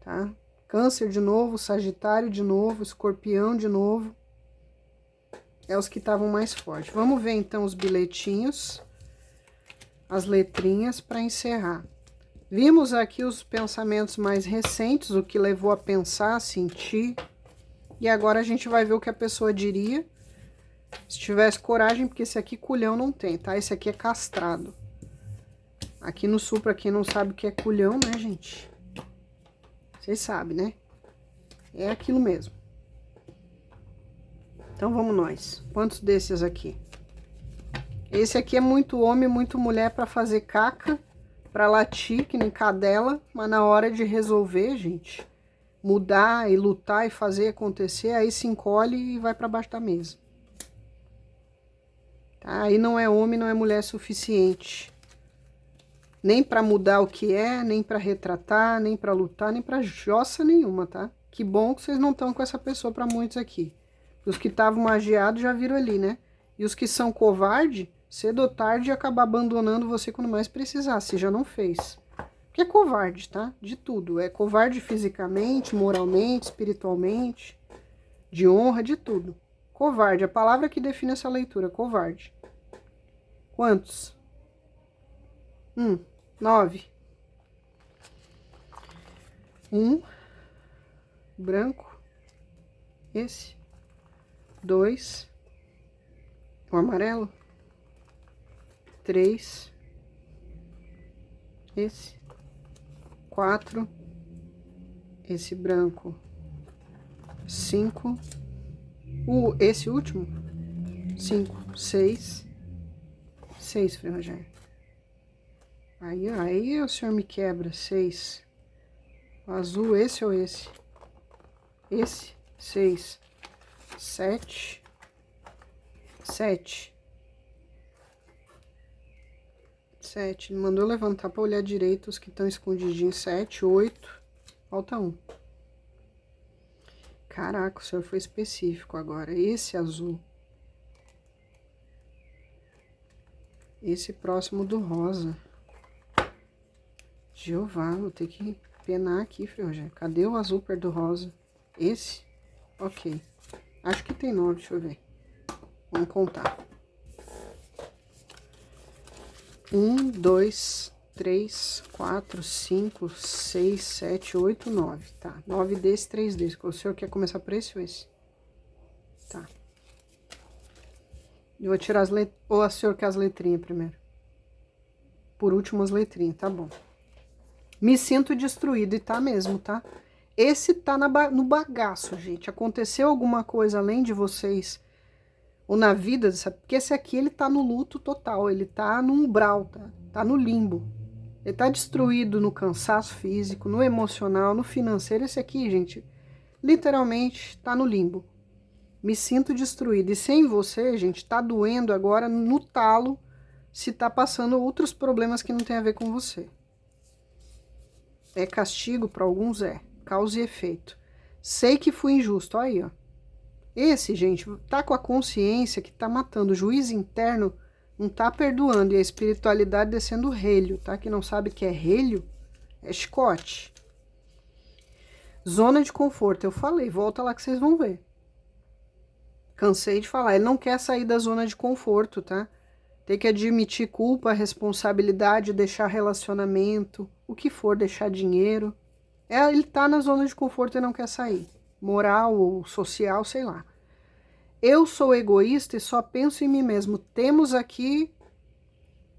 Tá? Câncer de novo, Sagitário de novo, Escorpião de novo. É os que estavam mais fortes. Vamos ver então os bilhetinhos, as letrinhas para encerrar. Vimos aqui os pensamentos mais recentes, o que levou a pensar, a sentir. E agora a gente vai ver o que a pessoa diria se tivesse coragem, porque esse aqui culhão não tem, tá? Esse aqui é castrado. Aqui no sul, pra quem não sabe o que é culhão, né, gente? Vocês sabem, né? É aquilo mesmo. Então vamos nós. Quantos desses aqui? Esse aqui é muito homem, muito mulher pra fazer caca, pra latir, que nem cadela, mas na hora de resolver, gente, mudar e lutar e fazer acontecer, aí se encolhe e vai pra baixo da mesa. Tá? Aí não é homem, não é mulher suficiente. Nem pra mudar o que é, nem pra retratar, nem pra lutar, nem pra jossa nenhuma, tá? Que bom que vocês não estão com essa pessoa pra muitos aqui. Os que estavam magiados já viram ali, né? E os que são covarde, cedo ou tarde, acabar abandonando você quando mais precisar, se já não fez. Porque é covarde, tá? De tudo. É covarde fisicamente, moralmente, espiritualmente, de honra, de tudo. Covarde, a palavra que define essa leitura, covarde. Quantos? 9. 1, branco. Esse. 2, o amarelo. 3, esse. 4, esse branco. 5, Esse último? 5, 6. 6, Frei Rogério. Aí o senhor me quebra. 6. O azul, esse ou esse? Esse. 6. 7. 7. 7. Ele mandou levantar pra olhar direito os que estão escondidinhos. 7, 8. Falta um. Caraca, o senhor foi específico agora. Esse azul. Esse próximo do rosa. Jeová, vou ter que penar aqui, Frei Rogério. Cadê o azul perto do rosa? Esse? Ok. Acho que tem 9, deixa eu ver. Vamos contar. 1, 2, 3, 4, 5, 6, 7, 8, 9. Tá, 9 desse, 3 desse. O senhor quer começar por esse ou esse? Tá. Eu vou tirar as letrinhas. Ou o senhor quer as letrinhas primeiro? Por último, as letrinhas, tá bom. Me sinto destruído, e tá mesmo, tá? Esse tá no bagaço, gente. Aconteceu alguma coisa além de vocês, ou na vida, porque esse aqui, ele tá no luto total, ele tá no umbral, tá no limbo. Ele tá destruído no cansaço físico, no emocional, no financeiro. Esse aqui, gente, literalmente tá no limbo. Me sinto destruído. E sem você, gente, tá doendo agora no talo, se tá passando outros problemas que não tem a ver com você. É castigo para alguns, causa e efeito. Sei que fui injusto, olha aí, ó. Esse, gente, tá com a consciência que tá matando. O juiz interno não tá perdoando. E a espiritualidade descendo relho, tá? Que não sabe o que é relho, é chicote. Zona de conforto, eu falei, volta lá que vocês vão ver. Cansei de falar, ele não quer sair da zona de conforto, tá? Tem que admitir culpa, responsabilidade, deixar relacionamento, o que for, deixar dinheiro. Ele tá na zona de conforto e não quer sair. Moral ou social, sei lá. Eu sou egoísta e só penso em mim mesmo. Temos aqui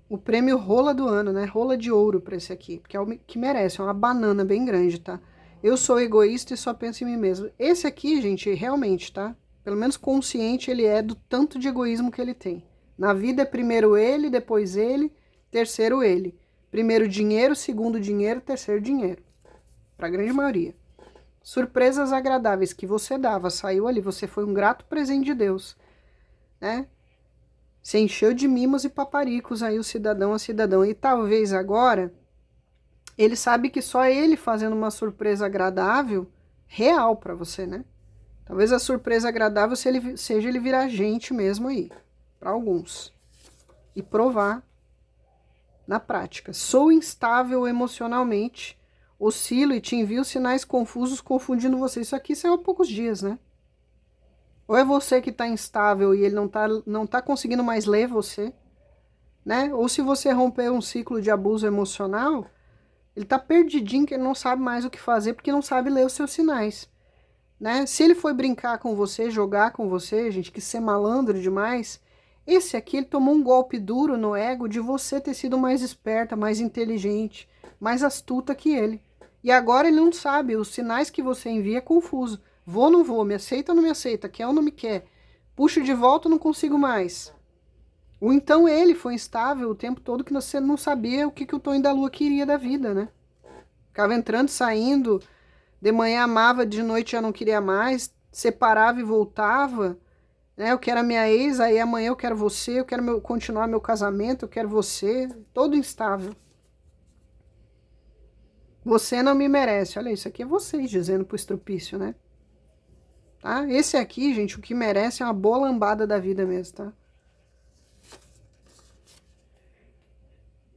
o prêmio rola do ano, né? Rola de ouro pra esse aqui, porque é o que merece, é uma banana bem grande, tá? Eu sou egoísta e só penso em mim mesmo. Esse aqui, gente, realmente, tá? Pelo menos consciente ele é do tanto de egoísmo que ele tem. Na vida é primeiro ele, depois ele, terceiro ele. Primeiro dinheiro, segundo dinheiro, terceiro dinheiro. Pra grande maioria. Surpresas agradáveis que você dava, saiu ali, você foi um grato presente de Deus, né? Você encheu de mimos e paparicos aí o cidadão, a cidadã. E talvez agora, ele sabe que só ele fazendo uma surpresa agradável, real pra você, né? Talvez a surpresa agradável seja ele virar gente mesmo aí. Para alguns. E provar na prática. Sou instável emocionalmente, oscilo e te envio sinais confusos confundindo você. Isso aqui saiu há poucos dias, né? Ou é você que está instável e ele não tá conseguindo mais ler você, né? Ou se você romper um ciclo de abuso emocional, ele tá perdidinho, que ele não sabe mais o que fazer porque não sabe ler os seus sinais, né? Se ele foi brincar com você, jogar com você, gente, que ser malandro demais... Esse aqui, ele tomou um golpe duro no ego de você ter sido mais esperta, mais inteligente, mais astuta que ele. E agora ele não sabe, os sinais que você envia é confuso. Vou ou não vou, me aceita ou não me aceita, quer ou não me quer. Puxo de volta ou não consigo mais. Ou então ele foi instável o tempo todo que você não sabia o que o Tonho da Lua queria da vida, né? Ficava entrando, saindo, de manhã amava, de noite já não queria mais, separava e voltava... Eu quero a minha ex, aí amanhã eu quero você, eu quero continuar meu casamento, eu quero você, todo instável. Você não me merece. Olha, isso aqui é vocês dizendo pro estrupício, né? Tá? Esse aqui, gente, o que merece é uma boa lambada da vida mesmo, tá?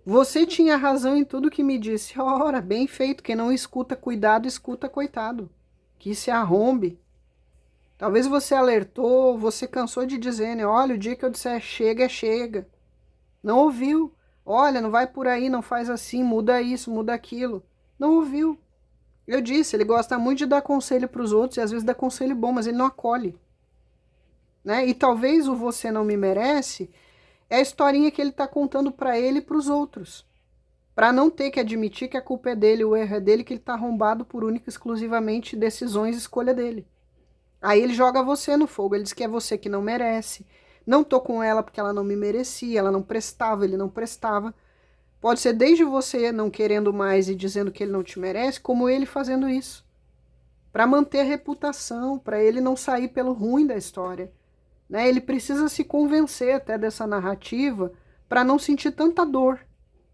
Você tinha razão em tudo que me disse. Ora, bem feito, quem não escuta cuidado, escuta coitado. Que se arrombe. Talvez você alertou, você cansou de dizer, né? Olha, o dia que eu disser chega, é chega. Não ouviu. Olha, não vai por aí, não faz assim, muda isso, muda aquilo. Não ouviu. Eu disse, ele gosta muito de dar conselho para os outros, e às vezes dá conselho bom, mas ele não acolhe. Né? E talvez o você não me merece é a historinha que ele está contando para ele e para os outros. Para não ter que admitir que a culpa é dele, o erro é dele, que ele está arrombado por única e exclusivamente decisões e escolha dele. Aí ele joga você no fogo, ele diz que é você que não merece. Não tô com ela porque ela não me merecia, ela não prestava, ele não prestava. Pode ser desde você não querendo mais e dizendo que ele não te merece, como ele fazendo isso. Para manter a reputação, para ele não sair pelo ruim da história. Né? Ele precisa se convencer até dessa narrativa para não sentir tanta dor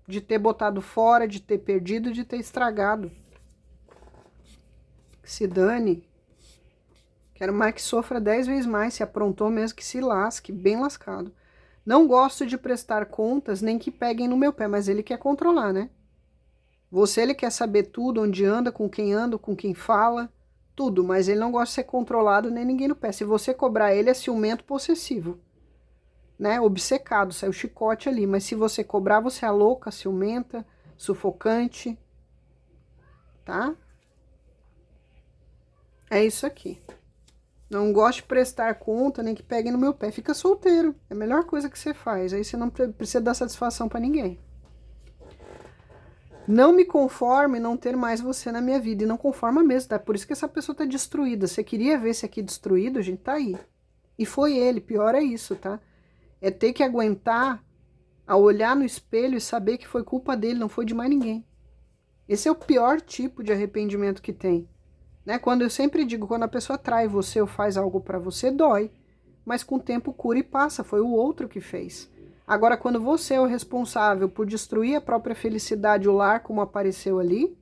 de ter botado fora, de ter perdido, de ter estragado. Se dane. Quero mais que sofra 10 vezes mais, se aprontou mesmo que se lasque, bem lascado. Não gosto de prestar contas, nem que peguem no meu pé, mas ele quer controlar, né? Você, ele quer saber tudo, onde anda, com quem fala, tudo, mas ele não gosta de ser controlado, nem ninguém no pé. Se você cobrar ele, é ciumento possessivo, né? Obcecado, sai o chicote ali, mas se você cobrar, você é louca, ciumenta, sufocante, tá? É isso aqui. Não gosto de prestar conta, nem que peguem no meu pé. Fica solteiro. É a melhor coisa que você faz. Aí você não precisa dar satisfação pra ninguém. Não me conforme não ter mais você na minha vida. E não conforma mesmo, tá? Por isso que essa pessoa tá destruída. Você queria ver esse aqui destruído, gente? Tá aí. E foi ele. Pior é isso, tá? É ter que aguentar a olhar no espelho e saber que foi culpa dele, não foi de mais ninguém. Esse é o pior tipo de arrependimento que tem. Né? Quando eu sempre digo, quando a pessoa trai você ou faz algo pra você, dói. Mas com o tempo cura e passa, foi o outro que fez. Agora, quando você é o responsável por destruir a própria felicidade, o lar como apareceu ali,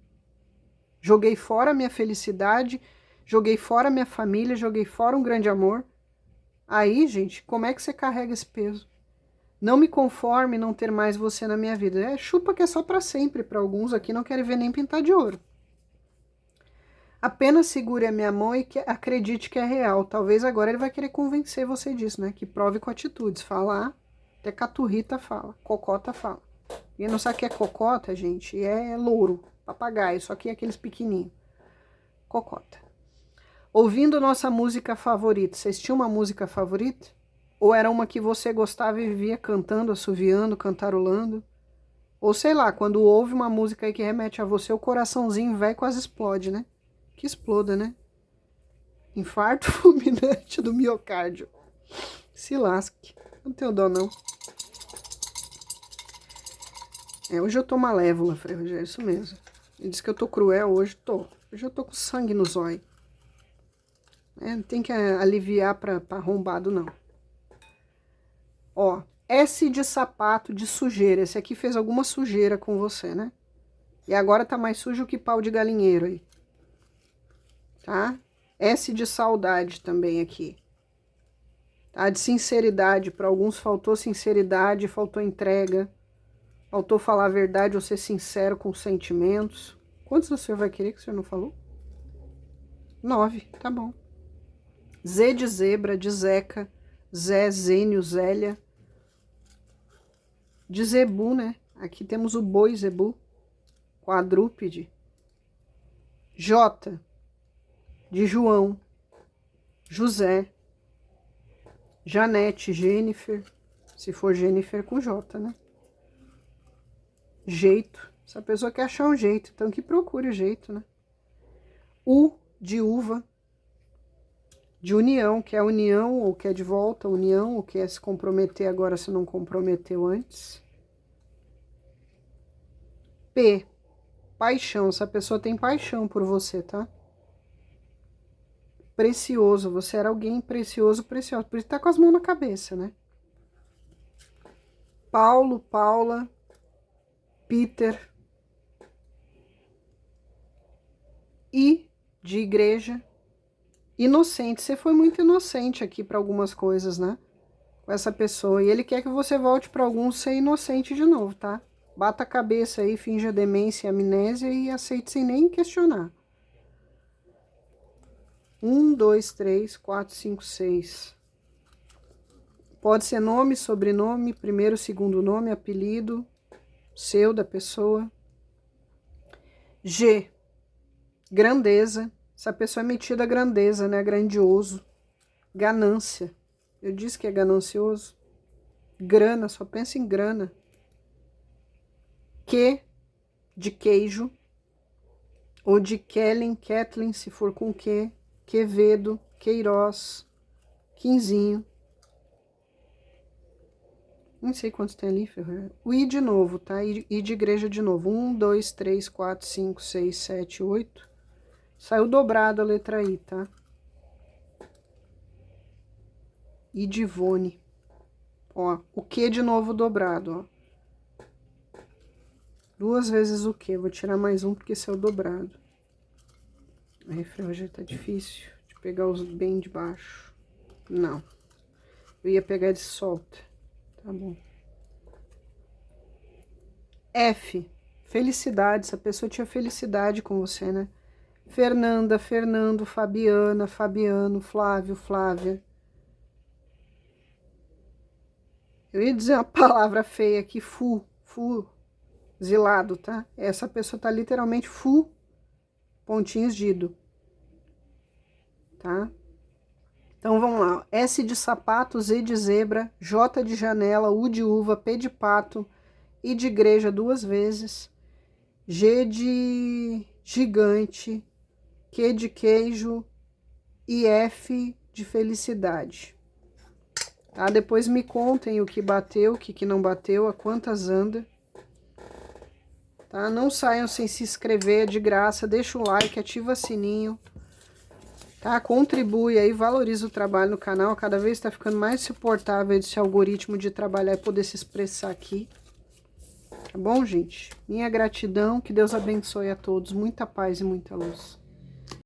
joguei fora a minha felicidade, joguei fora a minha família, joguei fora um grande amor. Aí, gente, como é que você carrega esse peso? Não me conforme não ter mais você na minha vida. É chupa que é só pra sempre, para alguns aqui não querem ver nem pintar de ouro. Apenas segure a minha mão e acredite que é real. Talvez agora ele vai querer convencer você disso, né? Que prove com atitudes. Falar, até caturrita fala, cocota fala. E não sabe o que é cocota, gente? É louro, papagaio, só que é aqueles pequenininhos. Cocota. Ouvindo nossa música favorita. Vocês tinham uma música favorita? Ou era uma que você gostava e vivia cantando, assoviando, cantarolando? Ou sei lá, quando ouve uma música aí que remete a você, o coraçãozinho velho quase explode, né? Que exploda, né? Infarto fulminante do miocárdio. Se lasque. Não tenho dó, não. Hoje eu tô malévola, Frei Rogério, isso mesmo. Ele disse que eu tô cruel hoje, tô. Hoje eu tô com sangue no zóio. Não tem que aliviar pra arrombado, não. Ó, S de sapato de sujeira. Esse aqui fez alguma sujeira com você, né? E agora tá mais sujo que pau de galinheiro aí. Tá? S de saudade também aqui. Tá? De sinceridade. Para alguns faltou sinceridade, faltou entrega. Faltou falar a verdade ou ser sincero com os sentimentos. Quantos o senhor vai querer que o senhor não falou? 9, tá bom. Z de zebra, de Zeca, Zé, Zênio, Zélia. De zebu, né? Aqui temos o boi zebu, quadrúpede. J, de João, José, Janete, Jennifer, se for Jennifer com J, né? Jeito, essa pessoa quer achar um jeito, então que procure o jeito, né? U, de uva, de união, que é união ou que é de volta, união, ou que é se comprometer agora se não comprometeu antes. P, paixão, essa pessoa tem paixão por você, tá? Precioso, você era alguém precioso, precioso, por isso tá com as mãos na cabeça, né? Paulo, Paula, Peter. I, de igreja. Inocente, você foi muito inocente aqui para algumas coisas, né? Com essa pessoa. E ele quer que você volte para alguns ser inocente de novo, tá? Bata a cabeça aí, finja demência e amnésia e aceite sem nem questionar. 1, 2, 3, 4, 5, 6. Pode ser nome, sobrenome, primeiro, segundo nome, apelido, seu da pessoa. G, grandeza. Essa pessoa é metida a grandeza, né? Grandioso. Ganância. Eu disse que é ganancioso. Grana, só pensa em grana. Que, de queijo. Ou de Kathleen, se for com que. Quevedo. Queiroz, Quinzinho. Não sei quantos tem ali, Ferreira. O I de novo, tá? I de igreja de novo. 1, 2, 3, 4, 5, 6, 7, 8. Saiu dobrado a letra I, tá? I de Ivone. Ó, o Q de novo dobrado, ó. 2 vezes o Q. Vou tirar mais um porque saiu dobrado. Aí, Ferreira, tá difícil de pegar os bem de baixo. Não. Eu ia pegar de solta. Tá bom. F. Felicidade. Essa pessoa tinha felicidade com você, né? Fernanda, Fernando, Fabiana, Fabiano, Flávio, Flávia. Eu ia dizer uma palavra feia aqui, fuzilado, tá? Essa pessoa tá literalmente pontinhos de ido. Tá? Então, vamos lá. S de sapato, Z de zebra, J de janela, U de uva, P de pato, I de igreja 2 vezes, G de gigante, Q de queijo e F de felicidade. Tá? Depois me contem o que bateu, o que não bateu, a quantas anda. Tá? Não saiam sem se inscrever, é de graça, deixa o like, ativa o sininho. Tá? Contribui aí, valoriza o trabalho no canal, cada vez está ficando mais suportável esse algoritmo de trabalhar e poder se expressar aqui. Tá bom, gente? Minha gratidão, que Deus abençoe a todos, muita paz e muita luz.